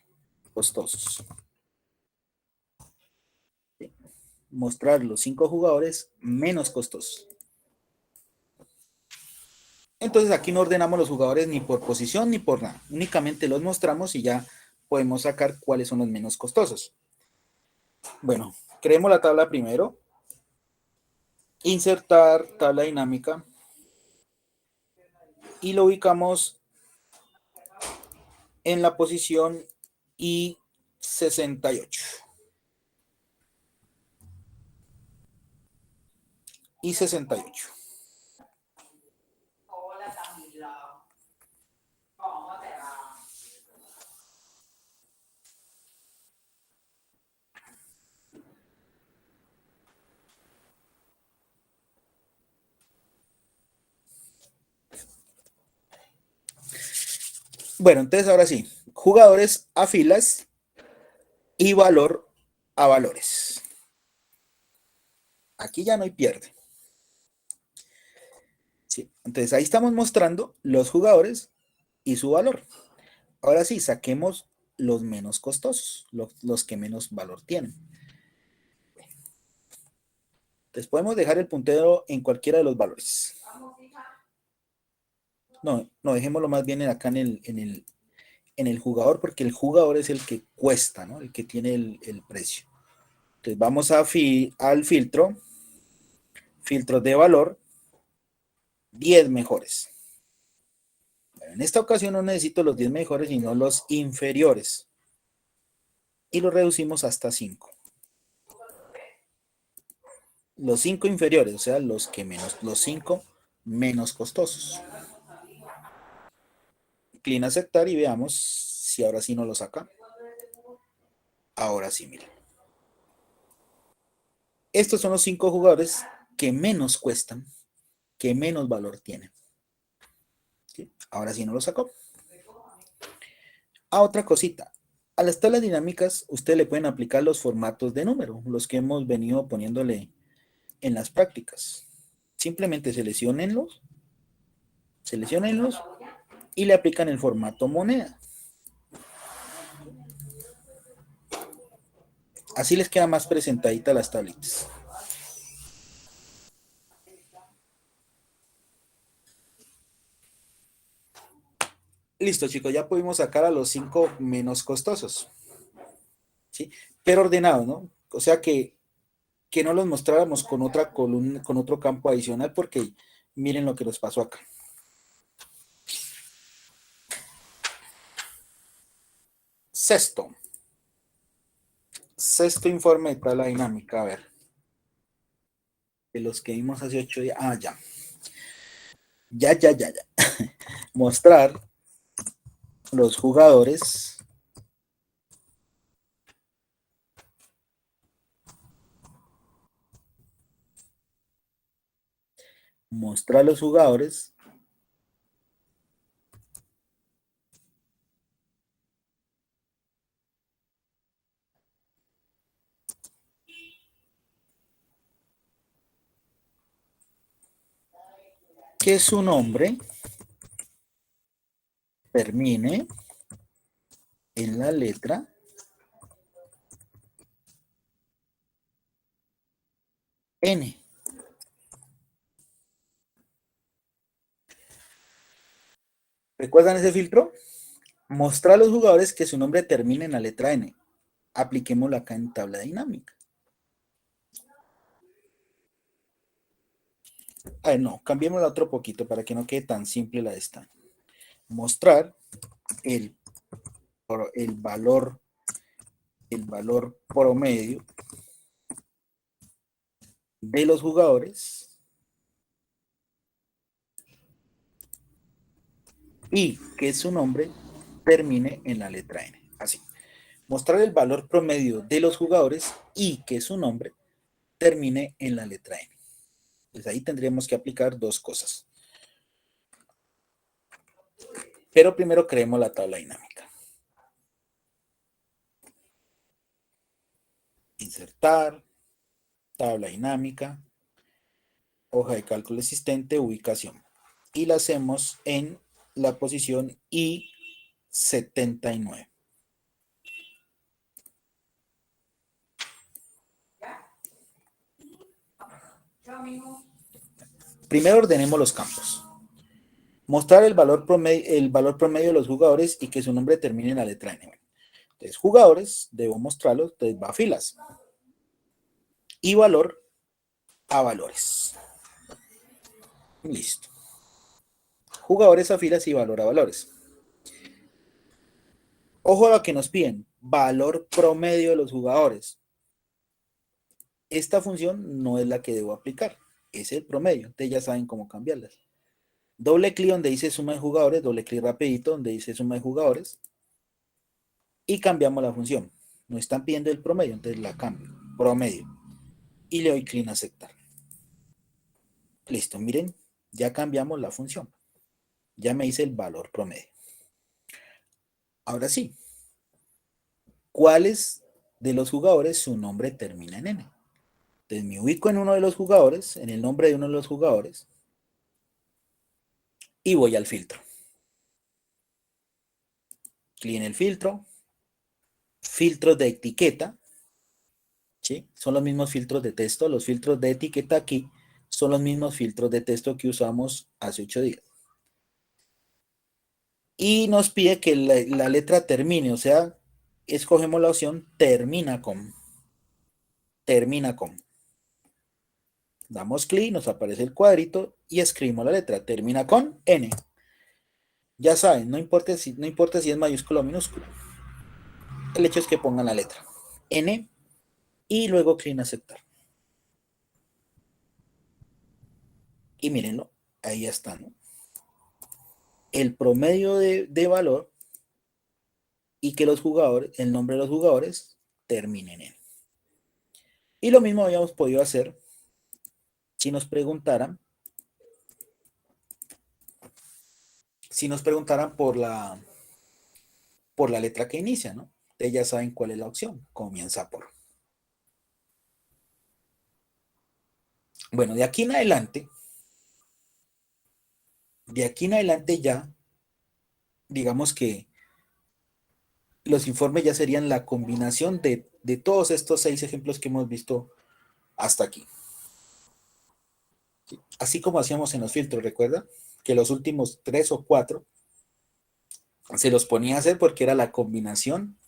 costosos. ¿Sí? Mostrar los 5 jugadores menos costosos. Entonces aquí no ordenamos los jugadores ni por posición ni por nada. Únicamente los mostramos y ya podemos sacar cuáles son los menos costosos. Bueno, creemos la tabla primero. Insertar tabla dinámica. Y lo ubicamos en la posición I68. I68. Bueno, entonces ahora sí, jugadores a filas y valor a valores. Aquí ya no hay pierde. Sí, entonces ahí estamos mostrando los jugadores y su valor. Ahora sí, saquemos los menos costosos, los que menos valor tienen. Entonces podemos dejar el puntero en cualquiera de los valores. No, dejémoslo más bien acá en el jugador, porque el jugador es el que cuesta, ¿no? El que tiene el precio. Entonces vamos al filtro de valor, 10 mejores. Bueno, en esta ocasión no necesito los 10 mejores, sino los inferiores. Y los reducimos hasta 5. Los 5 inferiores, o sea, los 5 menos costosos. Clic en aceptar y veamos si ahora sí nos lo saca. Ahora sí, miren. Estos son los 5 jugadores que menos cuestan, que menos valor tienen. ¿Sí? Ahora sí nos lo sacó. Otra cosita. A las tablas dinámicas, ustedes le pueden aplicar los formatos de número, los que hemos venido poniéndole en las prácticas. Simplemente selecciónenlos y le aplican el formato moneda. Así les queda más presentadita las tablitas. Listo, chicos, ya pudimos sacar a los 5 menos costosos, ¿sí? Pero ordenados, ¿no? O sea que no los mostráramos con otra columna, con otro campo adicional, porque miren lo que nos pasó acá. Sexto informe de tabla dinámica, a ver, de los que vimos hace 8 días, ya. Mostrar los jugadores que su nombre termine en la letra N. ¿Recuerdan ese filtro? Mostrar a los jugadores que su nombre termine en la letra N. Apliquémoslo acá en tabla dinámica. A ver, no, cambiémosla otro poquito para que no quede tan simple la de esta. Mostrar el, el valor promedio de los jugadores y que su nombre termine en la letra N. Así. Mostrar el valor promedio de los jugadores y que su nombre termine en la letra N. Pues ahí tendríamos que aplicar dos cosas. Pero primero creemos la tabla dinámica. Insertar, tabla dinámica, hoja de cálculo existente, ubicación. Y la hacemos en la posición I79. Primero ordenemos los campos. Mostrar el valor promedio de los jugadores y que su nombre termine en la letra N. Entonces, jugadores, debo mostrarlos, entonces va a filas. Y valor a valores. Listo. Jugadores a filas y valor a valores. Ojo a lo que nos piden, valor promedio de los jugadores. Esta función no es la que debo aplicar, es el promedio, ustedes ya saben cómo cambiarlas. Doble clic donde dice suma de jugadores, doble clic rapidito donde dice suma de jugadores y cambiamos la función. Nos están pidiendo el promedio, entonces la cambio, promedio, y le doy clic en aceptar. Listo, miren, ya cambiamos la función. Ya me dice el valor promedio. Ahora sí, ¿cuáles de los jugadores su nombre termina en N? Entonces me ubico en uno de los jugadores, en el nombre de uno de los jugadores, y voy al filtro. Clic en el filtro, filtros de etiqueta, ¿sí? Son los mismos filtros de texto, los filtros de etiqueta aquí son los mismos filtros de texto que usamos hace 8 días. Y nos pide que la letra termine, o sea, escogemos la opción termina con. Termina con. Damos clic, nos aparece el cuadrito y escribimos la letra. Termina con N. Ya saben, no importa si es mayúscula o minúscula. El hecho es que pongan la letra N y luego clic en aceptar. Y mírenlo, ahí ya está, ¿no? El promedio de valor y que los jugadores, el nombre de los jugadores terminen en. Y lo mismo habíamos podido hacer si nos preguntaran por la letra que inicia, ¿no? Ustedes ya saben cuál es la opción, comienza por. Bueno, de aquí en adelante ya, digamos que los informes ya serían la combinación de todos estos 6 ejemplos que hemos visto hasta aquí. ¿Sí? Así como hacíamos en los filtros, ¿recuerda? Que los últimos 3 o 4 Se los ponía a hacer porque era la combinación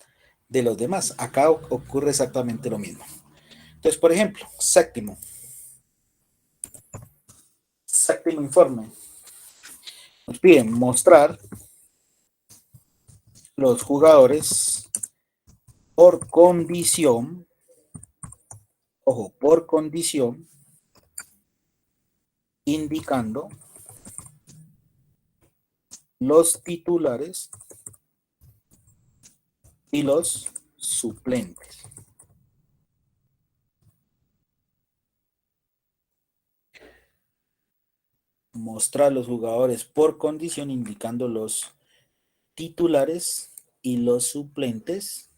de los demás. Acá ocurre exactamente lo mismo. Entonces, por ejemplo, séptimo informe. Nos piden mostrar los jugadores por condición, ojo, por condición, indicando los titulares y los suplentes. Mostrar los jugadores por condición indicando los titulares y los suplentes.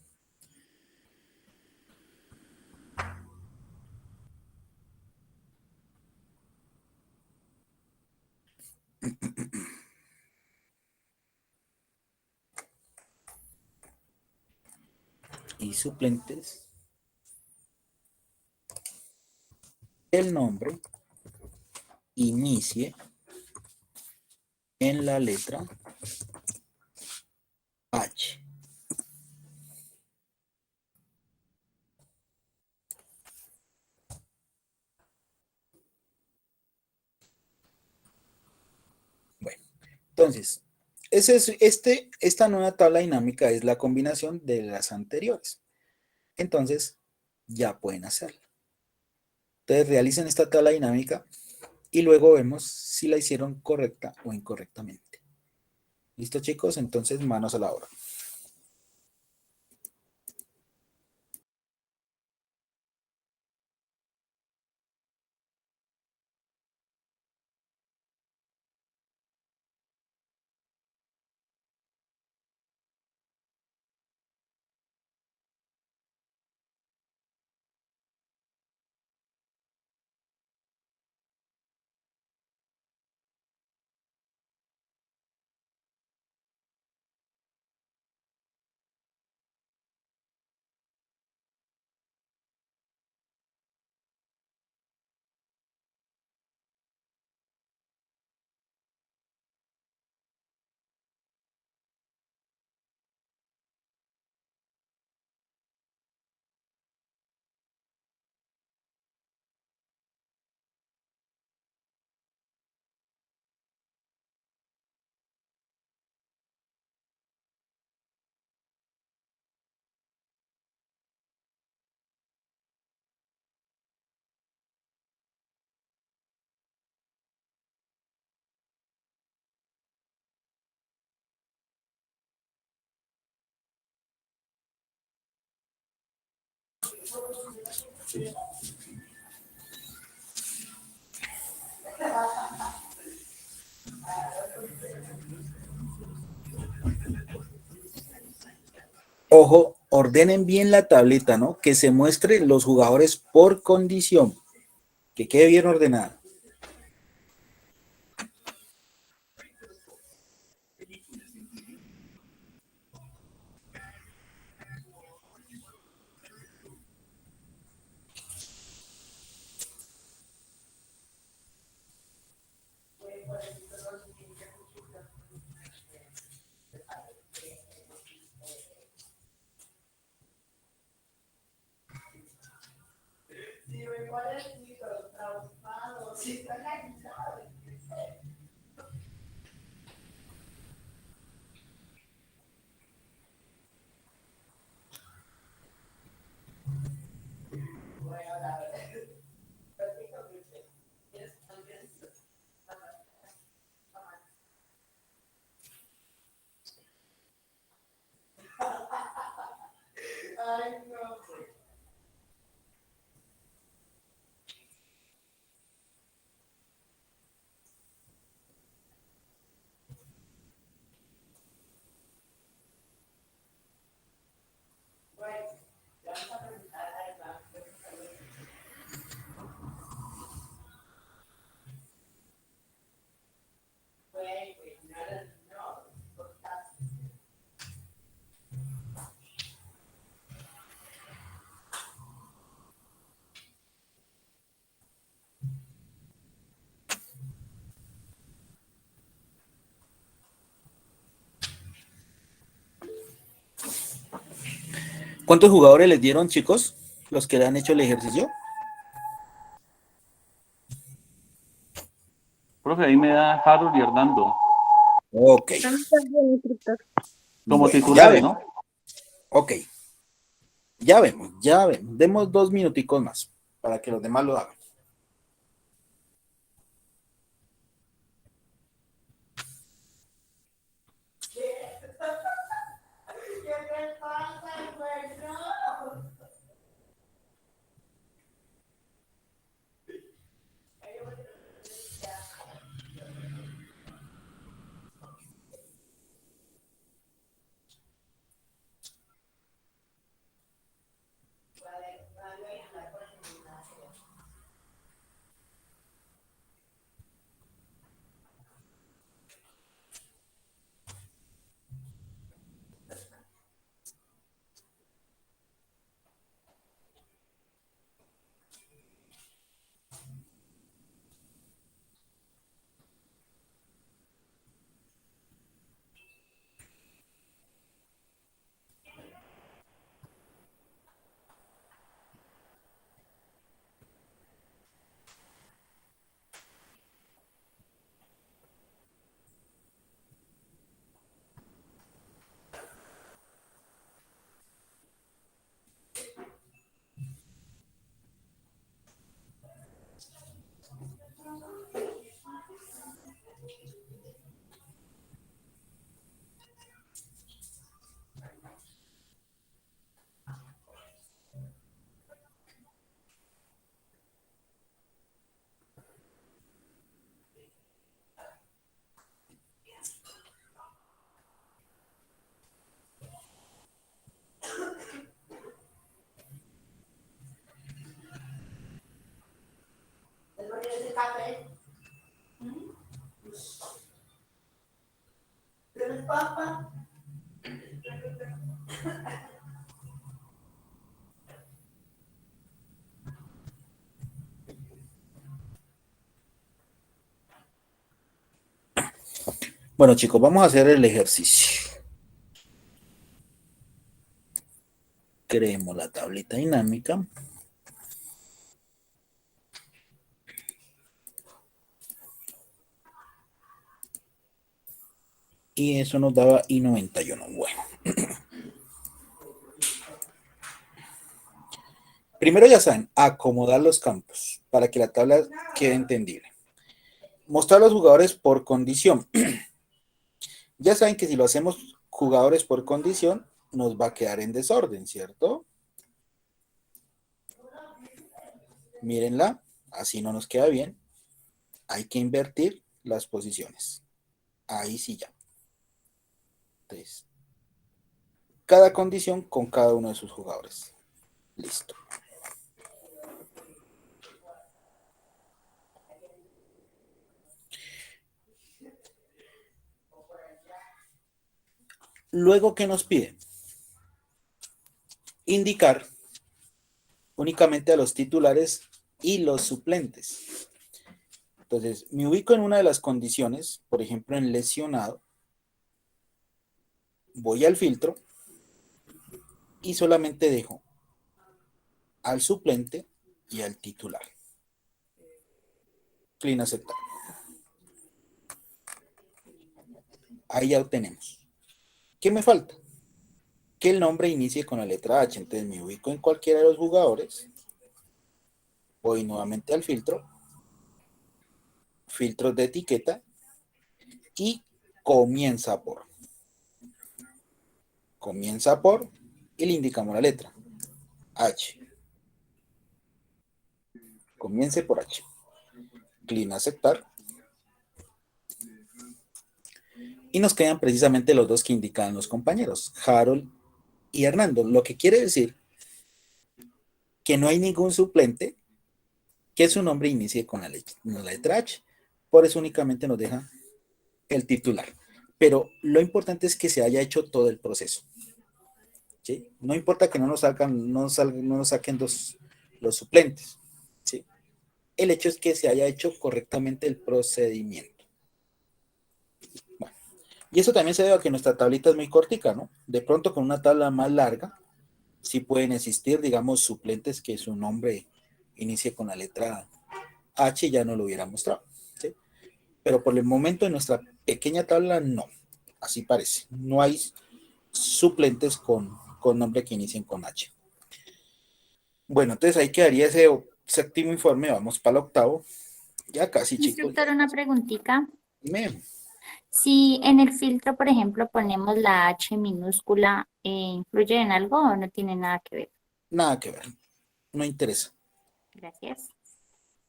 Y suplentes. El nombre inicie en la letra H. Bueno, entonces, esta nueva tabla dinámica es la combinación de las anteriores. Entonces, ya pueden hacerla. Entonces, realicen esta tabla dinámica y luego vemos si la hicieron correcta o incorrectamente. ¿Listo, chicos? Entonces, manos a la obra. Ojo, ordenen bien la tableta, ¿no? Que se muestre los jugadores por condición. Que quede bien ordenada. ¿Cuántos jugadores les dieron, chicos? Los que le han hecho el ejercicio. Profe, ahí me da Harold y Hernando Ok, como bueno, ya titulares, vemos. ¿no? Ok, ya vemos, ya vemos. Demos 2 minuticos más para que los demás lo hagan. Bueno, chicos, vamos a hacer el ejercicio. Creemos la tablita dinámica. Y eso nos daba I91. Bueno. Primero ya saben, acomodar los campos para que la tabla quede entendible. Mostrar los jugadores por condición. Ya saben que si lo hacemos jugadores por condición, nos va a quedar en desorden, ¿cierto? Mírenla, así no nos queda bien. Hay que invertir las posiciones. Ahí sí ya. Entonces, cada condición con cada uno de sus jugadores. Listo. Luego, ¿qué nos pide? Indicar únicamente a los titulares y los suplentes. Entonces, me ubico en una de las condiciones, por ejemplo, en lesionado. Voy al filtro y solamente dejo al suplente y al titular. Clic en aceptar. Ahí ya lo tenemos. ¿Qué me falta? Que el nombre inicie con la letra H. Entonces me ubico en cualquiera de los jugadores. Voy nuevamente al filtro. Filtros de etiqueta. Y comienza por. Comienza por. Y le indicamos la letra H. Comience por H. Clic en aceptar. Y nos quedan precisamente los dos que indican los compañeros, Harold y Hernando. Lo que quiere decir que no hay ningún suplente que su nombre inicie con la letra H. Por eso únicamente nos deja el titular. Pero lo importante es que se haya hecho todo el proceso. ¿Sí? No importa que no nos saquen los suplentes. ¿Sí? El hecho es que se haya hecho correctamente el procedimiento. Bueno, y eso también se debe a que nuestra tablita es muy cortica, ¿no? De pronto con una tabla más larga, Sí pueden existir, digamos, suplentes que su nombre inicie con la letra H, ya no lo hubiera mostrado, ¿sí? Pero por el momento en nuestra pequeña tabla no, así parece. No hay suplentes con nombre que inicien con H. Bueno, entonces ahí quedaría ese séptimo informe, vamos para el octavo. Ya casi, chicos. Instructor, una preguntita. Dime. Si en el filtro, por ejemplo, ponemos la H minúscula, ¿influye en algo o no tiene nada que ver? Nada que ver, no interesa. Gracias.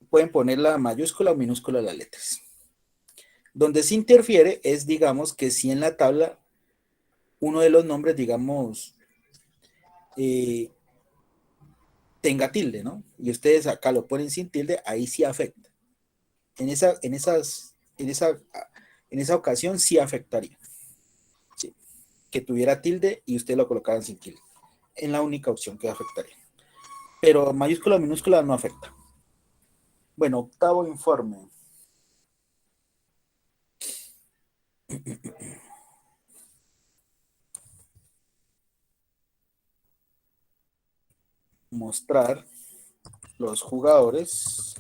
Pueden poner la mayúscula o minúscula las letras. Donde sí interfiere es, digamos, que si en la tabla uno de los nombres, digamos, eh, tenga tilde, ¿no? Y ustedes acá lo ponen sin tilde, ahí sí afecta. En esa ocasión sí afectaría. ¿Sí? Que tuviera tilde y ustedes lo colocaran sin tilde. Es la única opción que afectaría. Pero mayúscula o minúscula no afecta. Bueno, octavo informe. Mostrar los jugadores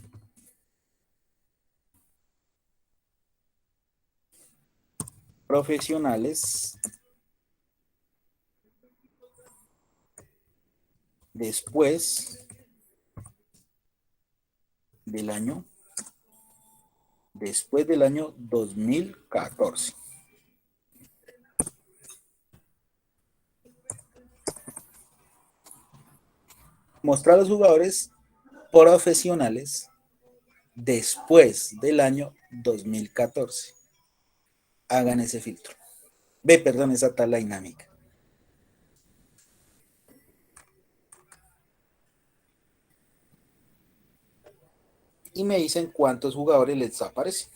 profesionales después del año 2014. Mostrar los jugadores profesionales después del año 2014. Hagan ese filtro. Perdón, esa tabla dinámica. Y me dicen cuántos jugadores les aparecen.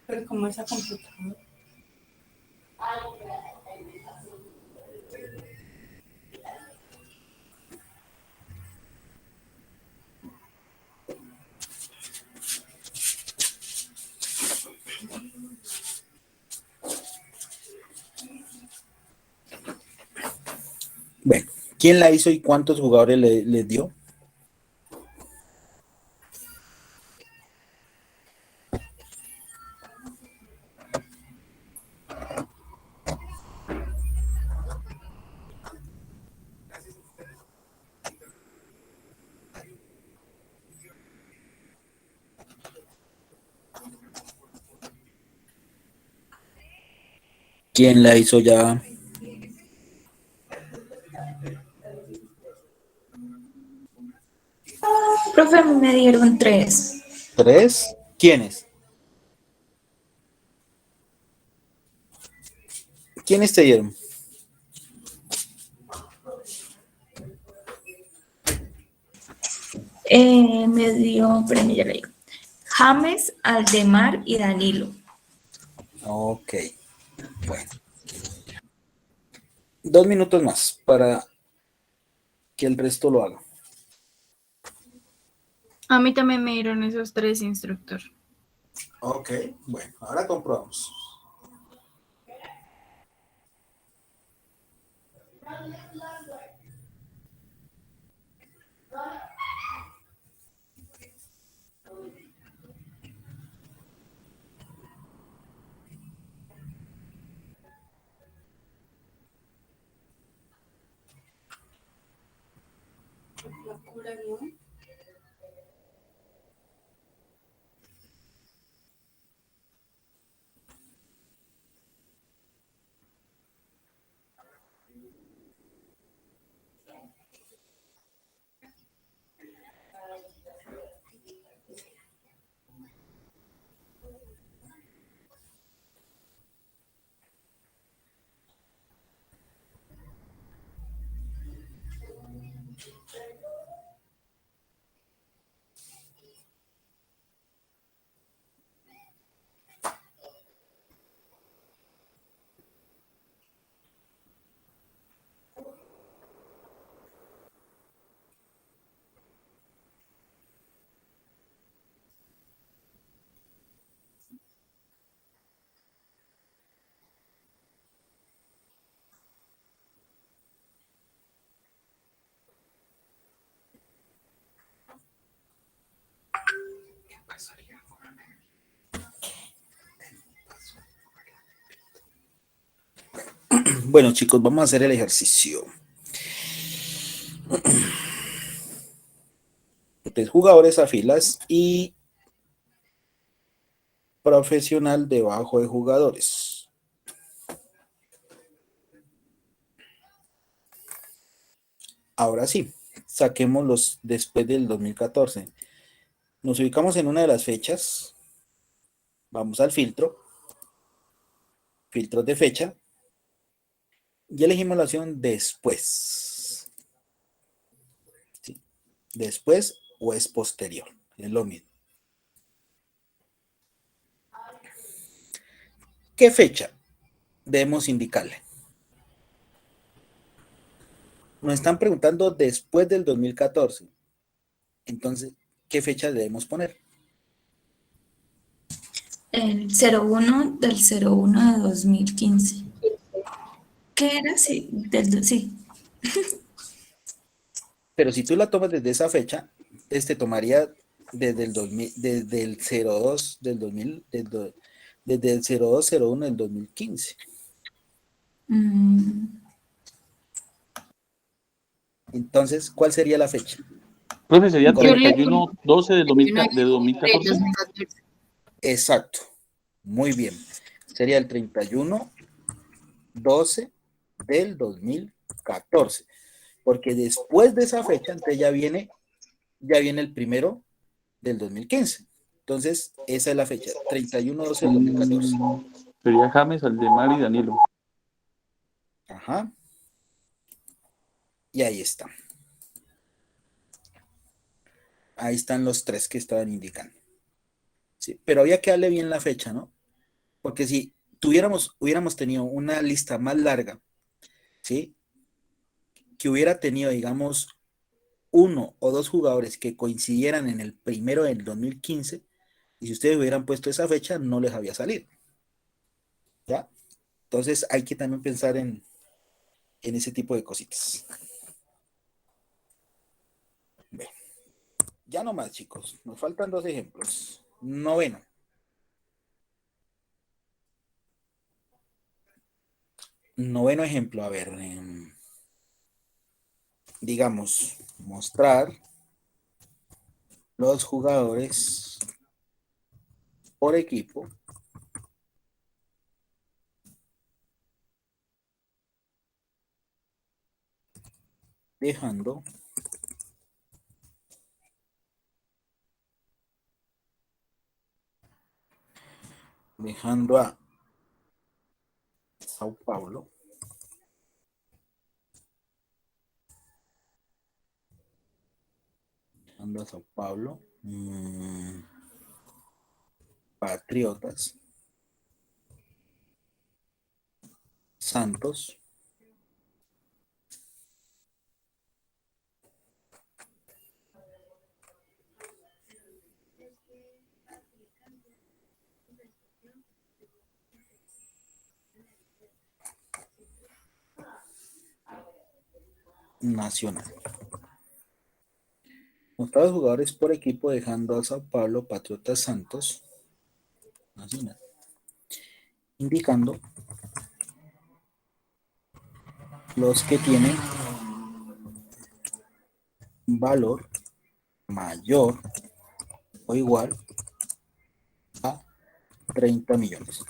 Pero como esa computadora. Bueno, ¿quién la hizo y cuántos jugadores le dio? ¿Quién la hizo ya? Profe, a mí me dieron 3. ¿Tres? ¿Quiénes? ¿Quiénes te dieron? Me dio, espérame, ya le digo. James, Aldemar y Danilo. Ok, bueno. 2 minutos más para que el resto lo haga. A mí también me dieron esos 3, instructor. Ok, bueno, ahora comprobamos. Bueno, chicos, vamos a hacer el ejercicio. 3 jugadores a filas y profesional debajo de jugadores. Ahora sí, saquémoslos después del 2014. Nos ubicamos en una de las fechas. Vamos al filtro. Filtros de fecha. Y elegimos la opción después. ¿Sí? Después o es posterior. Es lo mismo. ¿Qué fecha debemos indicarle? Nos están preguntando después del 2014. Entonces, ¿qué fecha debemos poner? El 01 del 01 de 2015. ¿Qué era? Sí, sí. Pero si tú la tomas desde esa fecha, te tomaría desde el 2000, desde el 02 del 2000, desde el 0201 del 2015. Mm, Entonces, ¿cuál sería la fecha? Profe, sería Yo le 31/12 del 2014. 2014. Exacto. Muy bien. Sería el 31/12 del 2014. Porque después de esa fecha, entonces ya viene el primero del 2015. Entonces, esa es la fecha, 31/12 del 2014. Sería James, Aldemar y Danilo. Ajá. Y ahí está. Ahí están los 3 que estaban indicando. Sí, pero había que darle bien la fecha, ¿no? Porque si hubiéramos tenido una lista más larga, ¿sí? Que hubiera tenido, digamos, 1 o 2 jugadores que coincidieran en el primero del 2015, y si ustedes hubieran puesto esa fecha, no les había salido, ¿ya? Entonces hay que también pensar en ese tipo de cositas. Bien, ya no más, chicos. Nos faltan 2 ejemplos. Noveno. Noveno ejemplo, a ver, digamos, mostrar los jugadores por equipo dejando a Sao Paulo Patriotas Santos Nacional. Mostrados jugadores por equipo dejando a Sao Paulo Patriotas Santos Nacional, indicando los que tienen valor mayor o igual a 30 millones.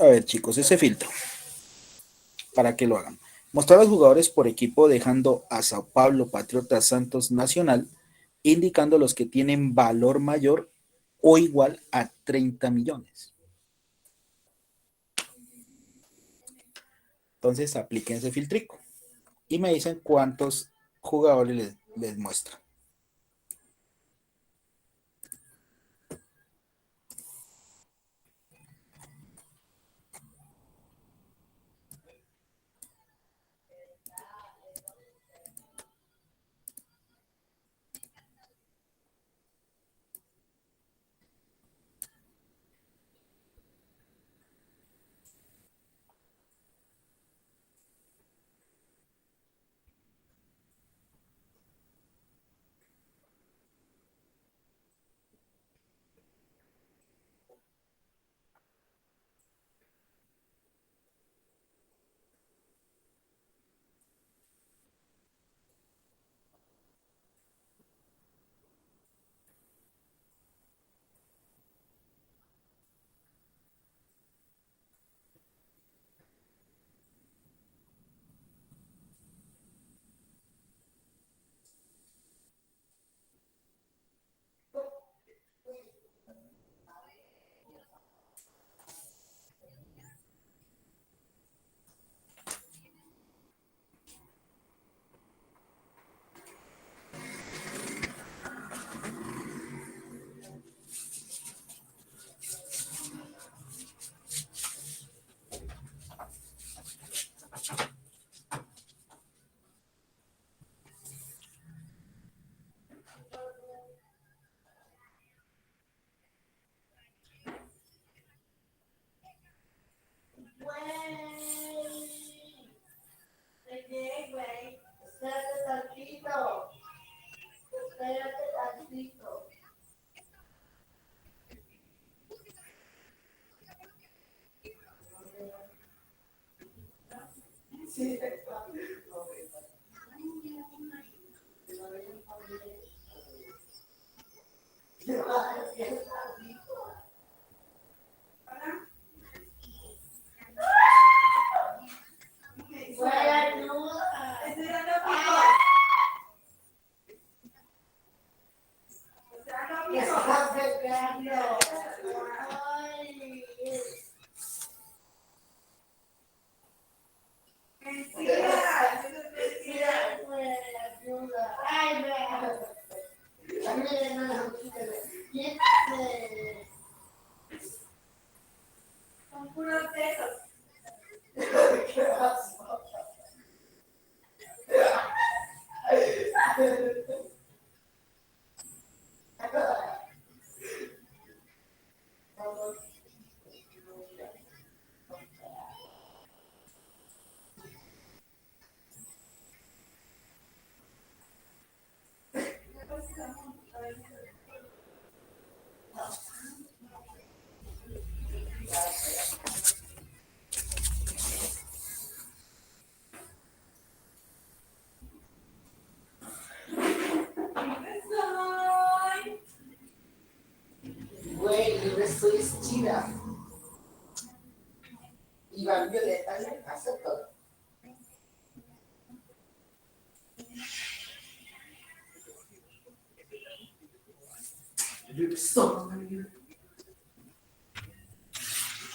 A ver, chicos, ese filtro, para que lo hagan. Mostrar a los jugadores por equipo dejando a Sao Paulo Patriotas Santos Nacional, indicando los que tienen valor mayor o igual a 30 millones. Entonces apliquen ese filtrico y me dicen cuántos jugadores les muestra.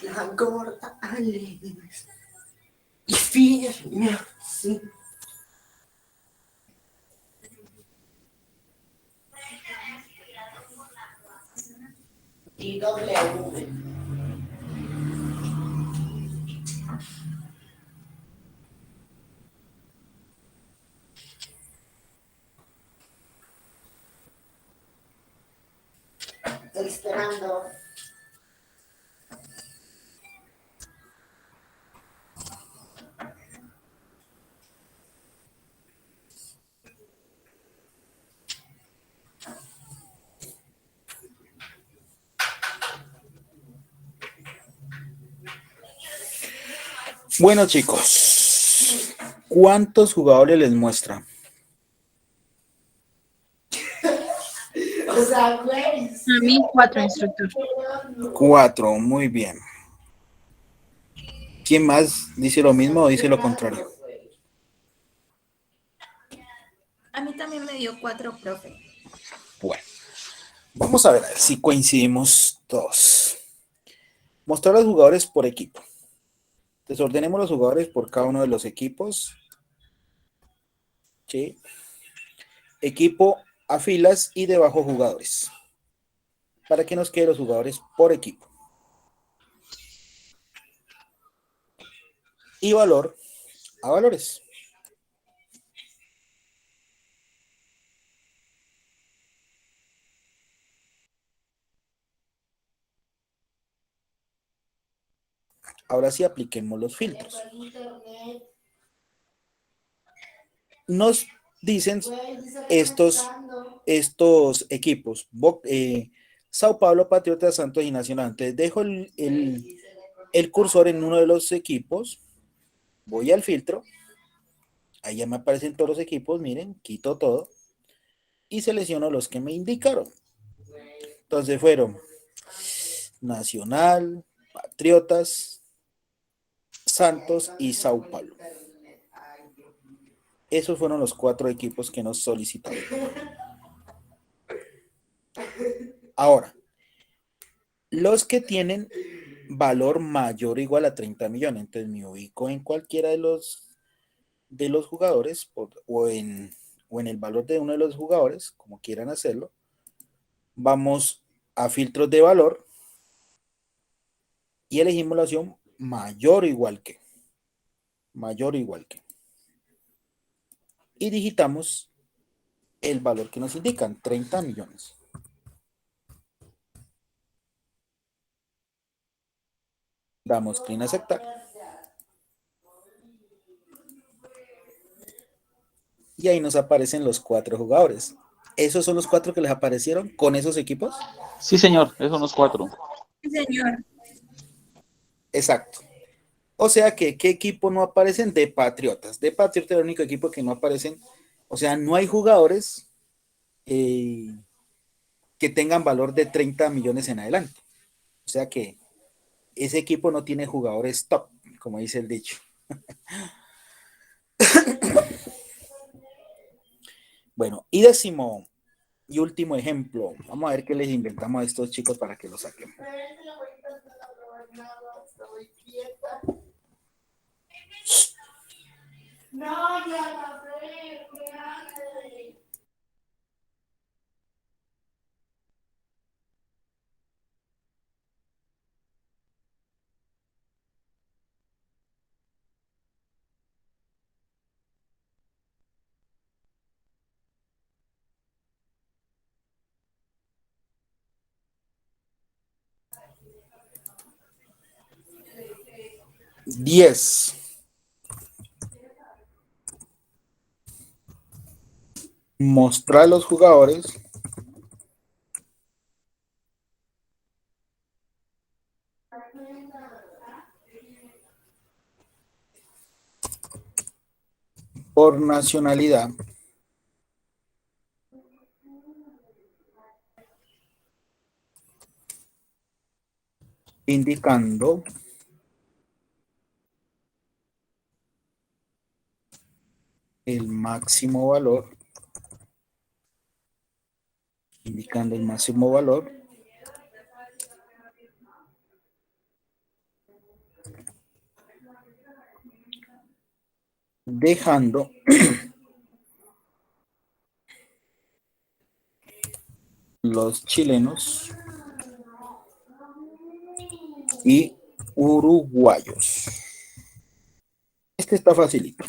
La gorda alegre y firme así. Y W. Estoy esperando. Bueno, chicos, ¿cuántos jugadores les muestra? O sea, güey. A mí 4, instructor. 4, muy bien. ¿Quién más dice lo mismo o dice lo contrario? A mí también me dio 4, profe. Bueno, vamos a ver si coincidimos todos. Mostrar a los jugadores por equipo. Entonces ordenemos los jugadores por cada uno de los equipos. ¿Sí? Equipo a filas y debajo jugadores. Para que nos queden los jugadores por equipo. Y valor a valores. Ahora sí apliquemos los filtros. Nos dicen estos equipos. Sao Paulo, Patriotas, Santos y Nacional. Entonces dejo el cursor en uno de los equipos. Voy al filtro. Ahí ya me aparecen todos los equipos. Miren, quito todo. Y selecciono los que me indicaron. Entonces fueron Nacional, Patriotas, Santos y Sao Paulo. Esos fueron los 4 equipos que nos solicitaron. Ahora, los que tienen valor mayor o igual a 30 millones, entonces me ubico en cualquiera de los jugadores o en el valor de uno de los jugadores, como quieran hacerlo. Vamos a filtros de valor y elegimos la opción mayor o igual que. Mayor o igual que. Y digitamos el valor que nos indican, 30 millones. Damos clic en aceptar. Y ahí nos aparecen los 4 jugadores. ¿Esos son los 4 que les aparecieron con esos equipos? Sí, señor, esos son los 4. Sí, señor. Exacto. O sea que, ¿qué equipo no aparecen? De Patriotas. De Patriotas es el único equipo que no aparecen. O sea, no hay jugadores que tengan valor de 30 millones en adelante. O sea que ese equipo no tiene jugadores top, como dice el dicho. Bueno, y décimo y último ejemplo. Vamos a ver qué les inventamos a estos chicos para que lo saquen. No, ya la sé, ¿qué hace? Diez. Mostrar los jugadores por nacionalidad indicando el máximo valor, dejando los chilenos y uruguayos. Este está facilito.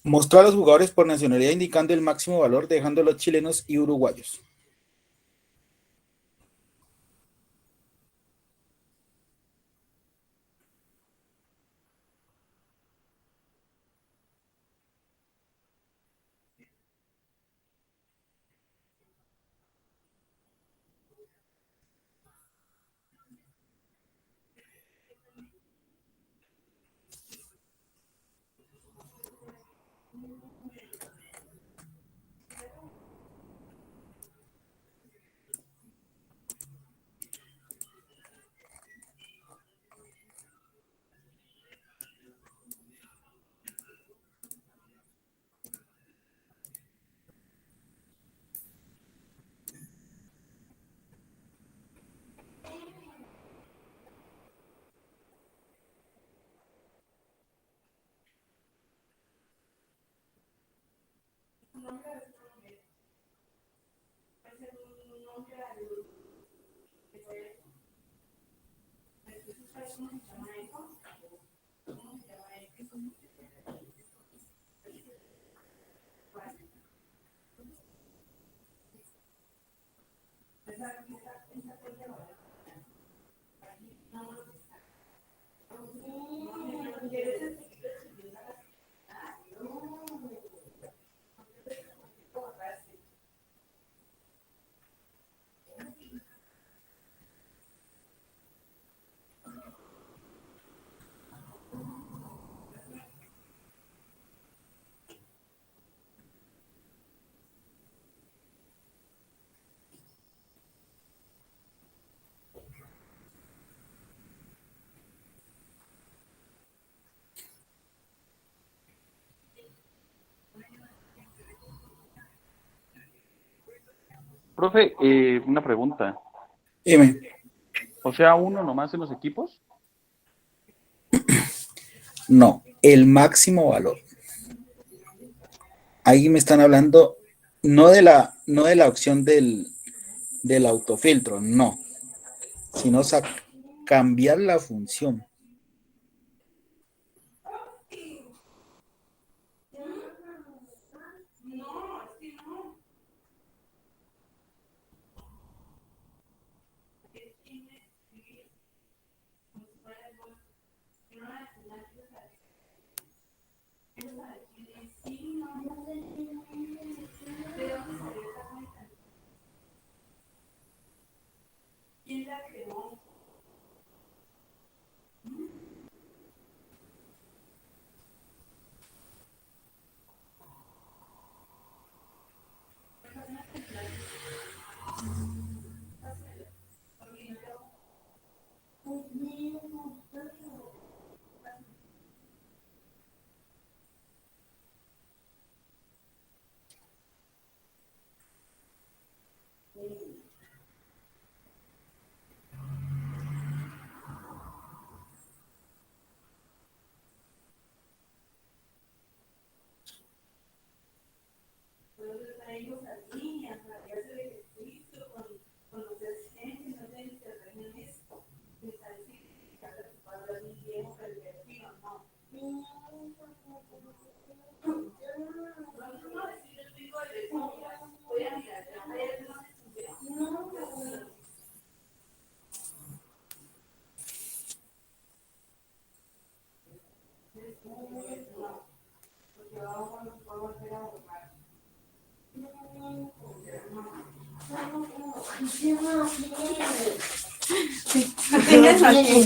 Mostrar a los jugadores por nacionalidad indicando el máximo valor, dejando los chilenos y uruguayos. Profe, una pregunta. Dime. O sea, uno nomás en los equipos. No, el máximo valor. Ahí me están hablando no de la opción del autofiltro, no, sino cambiar la función. Tienes aquí.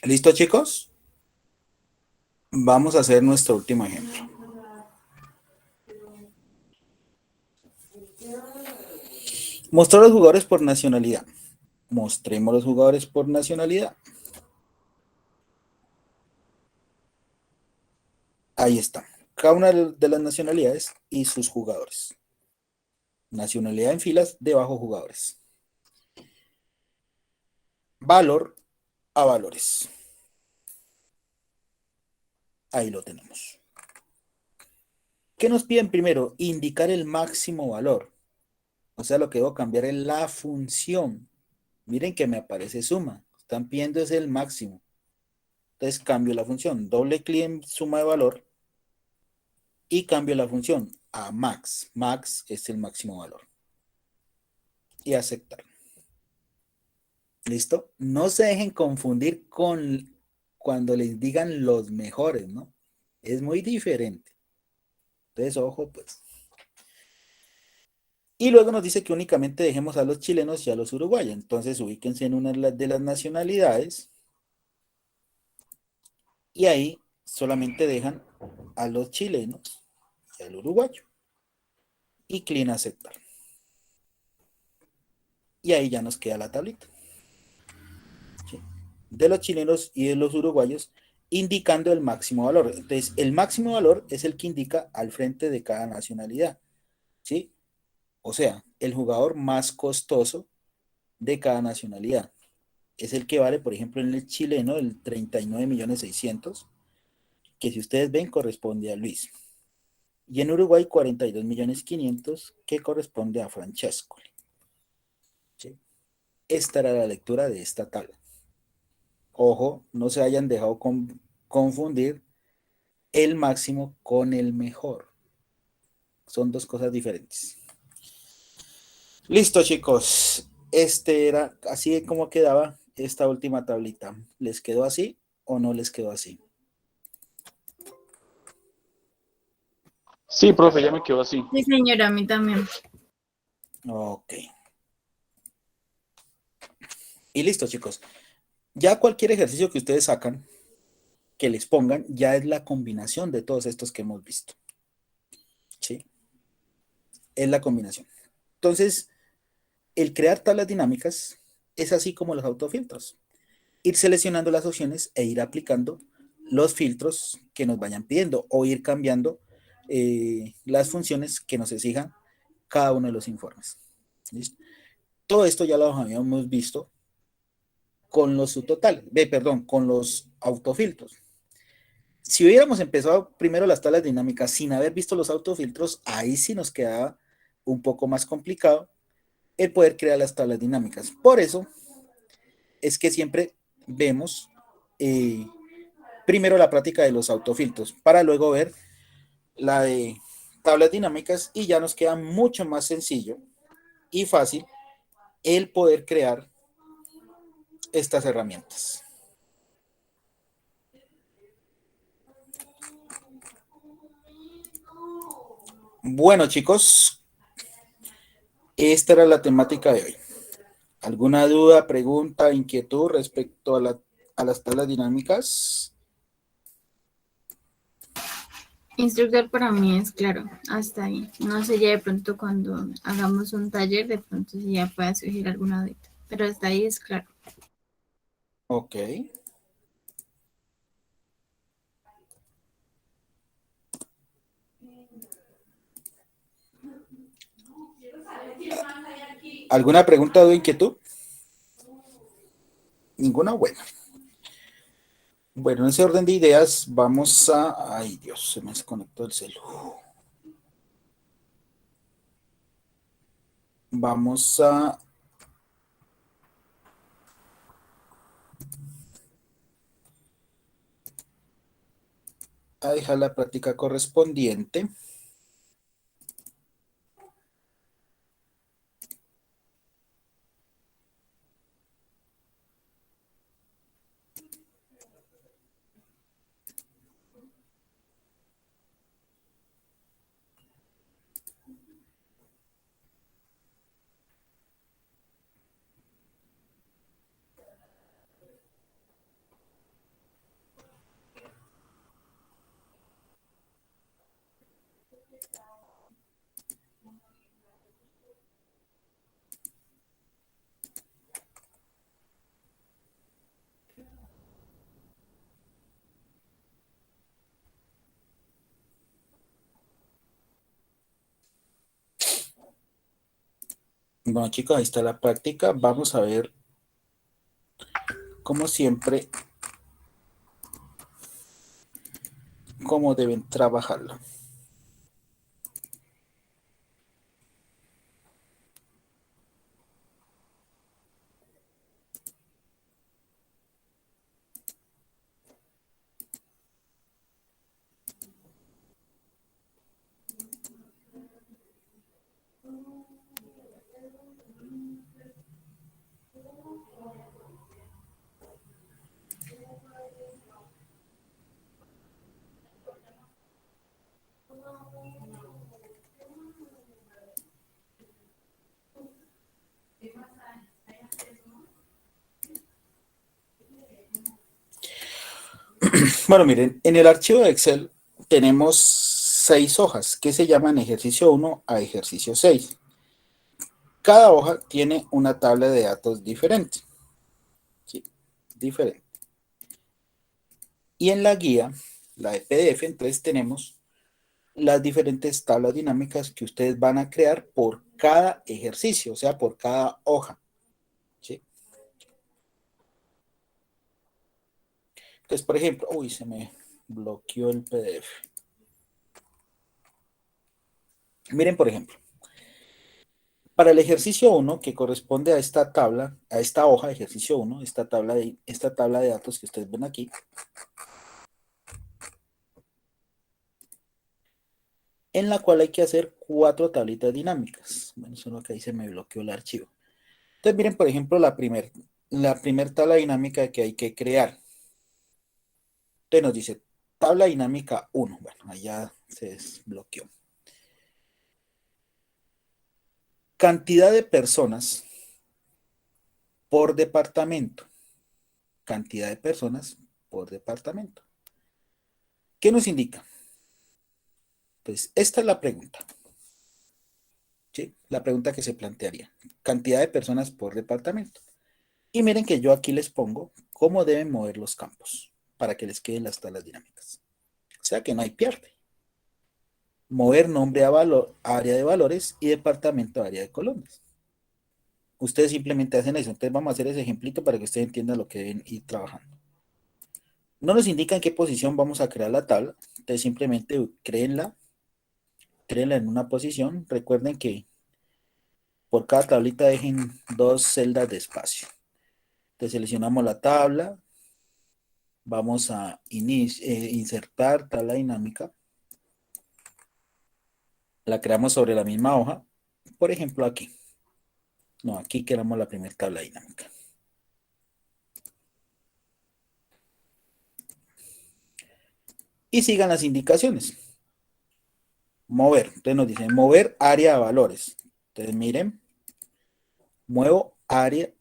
¿Listo, chicos? Vamos a hacer nuestro último ejemplo. Mostrar los jugadores por nacionalidad. Mostremos los jugadores por nacionalidad. Ahí está. Cada una de las nacionalidades y sus jugadores. Nacionalidad en filas, debajo jugadores. Valor a valores. Ahí lo tenemos. ¿Qué nos piden primero? Indicar el máximo valor. O sea, lo que debo cambiar es la función. Miren que me aparece suma. Están pidiendo es el máximo. Entonces cambio la función. Doble clic en suma de valor. Y cambio la función a max. Max es el máximo valor. Y aceptar. ¿Listo? No se dejen confundir con cuando les digan los mejores, ¿no? Es muy diferente. Entonces, ojo, pues. Y luego nos dice que únicamente dejemos a los chilenos y a los uruguayos. Entonces, ubíquense en una de las nacionalidades. Y ahí solamente dejan a los chilenos y al uruguayo. Y clic en aceptar. Y ahí ya nos queda la tablita. ¿Sí? De los chilenos y de los uruguayos, indicando el máximo valor. Entonces, el máximo valor es el que indica al frente de cada nacionalidad. ¿Sí? O sea, el jugador más costoso de cada nacionalidad. Es el que vale, por ejemplo, en el chileno, el 39.600.000, que si ustedes ven corresponde a Luis. Y en Uruguay 42.500.000, que corresponde a Francesco. ¿Sí? Esta era la lectura de esta tabla. Ojo, no se hayan dejado confundir el máximo con el mejor. Son dos cosas diferentes. Listo, chicos. Este era así como quedaba esta última tablita. ¿Les quedó así o no les quedó así? Sí, profe, ya me quedó así. Sí, señora, a mí también. Ok. Y listo, chicos. Ya cualquier ejercicio que ustedes sacan, que les pongan, ya es la combinación de todos estos que hemos visto. ¿Sí? Es la combinación. Entonces, el crear tablas dinámicas es así como los autofiltros. Ir seleccionando las opciones e ir aplicando los filtros que nos vayan pidiendo o ir cambiando las funciones que nos exijan cada uno de los informes. ¿Listo? Todo esto ya lo habíamos visto con los subtotales, perdón, con los autofiltros. Si hubiéramos empezado primero las tablas dinámicas sin haber visto los autofiltros, ahí sí nos quedaba un poco más complicado el poder crear las tablas dinámicas. Por eso es que siempre vemos primero la práctica de los autofiltros para luego ver la de tablas dinámicas y ya nos queda mucho más sencillo y fácil el poder crear estas herramientas. Bueno, chicos, esta era la temática de hoy. ¿Alguna duda, pregunta, inquietud respecto a las tablas dinámicas? Instructor para mí es claro, hasta ahí. No sé ya de pronto cuando hagamos un taller, de pronto si ya pueda surgir alguna duda, pero hasta ahí es claro. Ok. ¿Alguna pregunta o inquietud? ¿Ninguna? Bueno. Bueno, en ese orden de ideas vamos a... Ay, Dios, se me desconectó el celular. Vamos a dejar la práctica correspondiente. Bueno, chicos, ahí está la práctica. Vamos a ver, como siempre, cómo deben trabajarlo. Bueno, miren, en el archivo de Excel tenemos 6 hojas que se llaman ejercicio 1 a ejercicio 6. Cada hoja tiene una tabla de datos diferente. ¿Sí? Diferente. Y en la guía, la de PDF, entonces tenemos las diferentes tablas dinámicas que ustedes van a crear por cada ejercicio, o sea, por cada hoja. ¿Sí? Entonces, por ejemplo, uy, se me bloqueó el PDF. Miren, por ejemplo, para el ejercicio 1, que corresponde a esta tabla, a esta hoja, ejercicio 1, esta tabla de datos que ustedes ven aquí, en la cual hay que hacer 4 tablitas dinámicas. Bueno, solo que ahí se me bloqueó el archivo. Entonces, miren, por ejemplo, la primer tabla dinámica que hay que crear. Entonces nos dice tabla dinámica 1. Bueno, allá se desbloqueó. Cantidad de personas por departamento. Cantidad de personas por departamento. ¿Qué nos indica? Pues esta es la pregunta. ¿Sí? La pregunta que se plantearía. Cantidad de personas por departamento. Y miren que yo aquí les pongo cómo deben mover los campos para que les queden las tablas dinámicas. O sea que no hay pierde. Mover nombre a área de valores y departamento a área de columnas. Ustedes simplemente hacen eso. Entonces vamos a hacer ese ejemplito para que ustedes entiendan lo que deben ir trabajando. No nos indica en qué posición vamos a crear la tabla. Entonces simplemente créenla en una posición. Recuerden que por cada tablita dejen 2 celdas de espacio. Entonces seleccionamos la tabla. Vamos a insertar tabla dinámica. La creamos sobre la misma hoja. Por ejemplo, aquí. No, aquí creamos la primera tabla dinámica. Y sigan las indicaciones. Mover. Entonces nos dice mover área de valores. Entonces miren. Muevo área.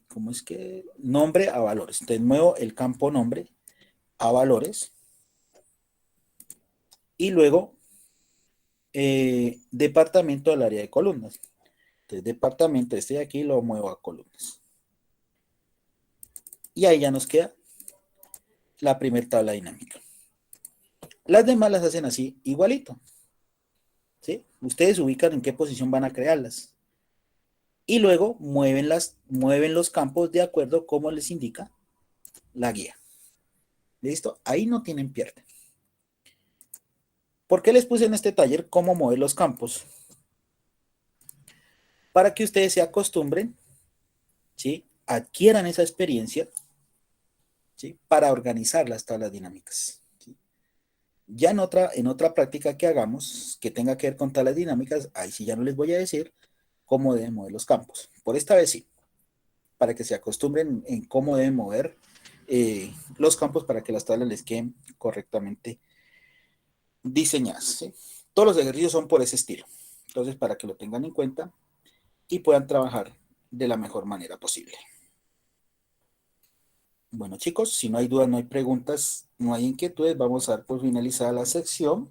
¿Cómo es que? Nombre a valores. Entonces muevo el campo nombre a valores. Y luego departamento del área de columnas. Entonces departamento este de aquí lo muevo a columnas. Y ahí ya nos queda la primera tabla dinámica. Las demás las hacen así igualito. ¿Sí? Ustedes ubican en qué posición van a crearlas. Y luego mueven los campos de acuerdo como les indica la guía. ¿Listo? Ahí no tienen pierde. ¿Por qué les puse en este taller cómo mover los campos? Para que ustedes se acostumbren, ¿sí? Adquieran esa experiencia, ¿sí? Para organizar las tablas dinámicas. ¿Sí? Ya en otra práctica que hagamos, que tenga que ver con tablas dinámicas, ahí sí ya no les voy a decir cómo deben mover los campos. Por esta vez sí, para que se acostumbren en cómo deben mover los campos para que las tablas les queden correctamente diseñadas. ¿Sí? Todos los ejercicios son por ese estilo. Entonces, para que lo tengan en cuenta y puedan trabajar de la mejor manera posible. Bueno, chicos, si no hay dudas, no hay preguntas, no hay inquietudes, vamos a dar por finalizada la sección.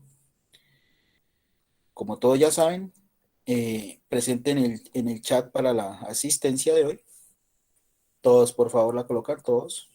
Como todos ya saben, presente en el chat para la asistencia de hoy. Todos, por favor, la colocar, todos.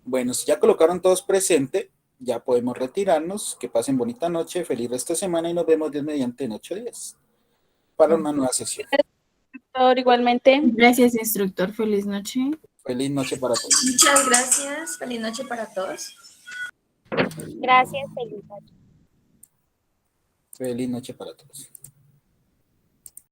Bueno, si ya colocaron todos presente, ya podemos retirarnos. Que pasen bonita noche, feliz resto de semana y nos vemos Dios mediante en 8 días para una nueva sesión. Igualmente. Gracias, instructor. Feliz noche. Feliz noche para todos. Muchas gracias. Feliz noche para todos. Gracias, feliz noche. Feliz noche para todos.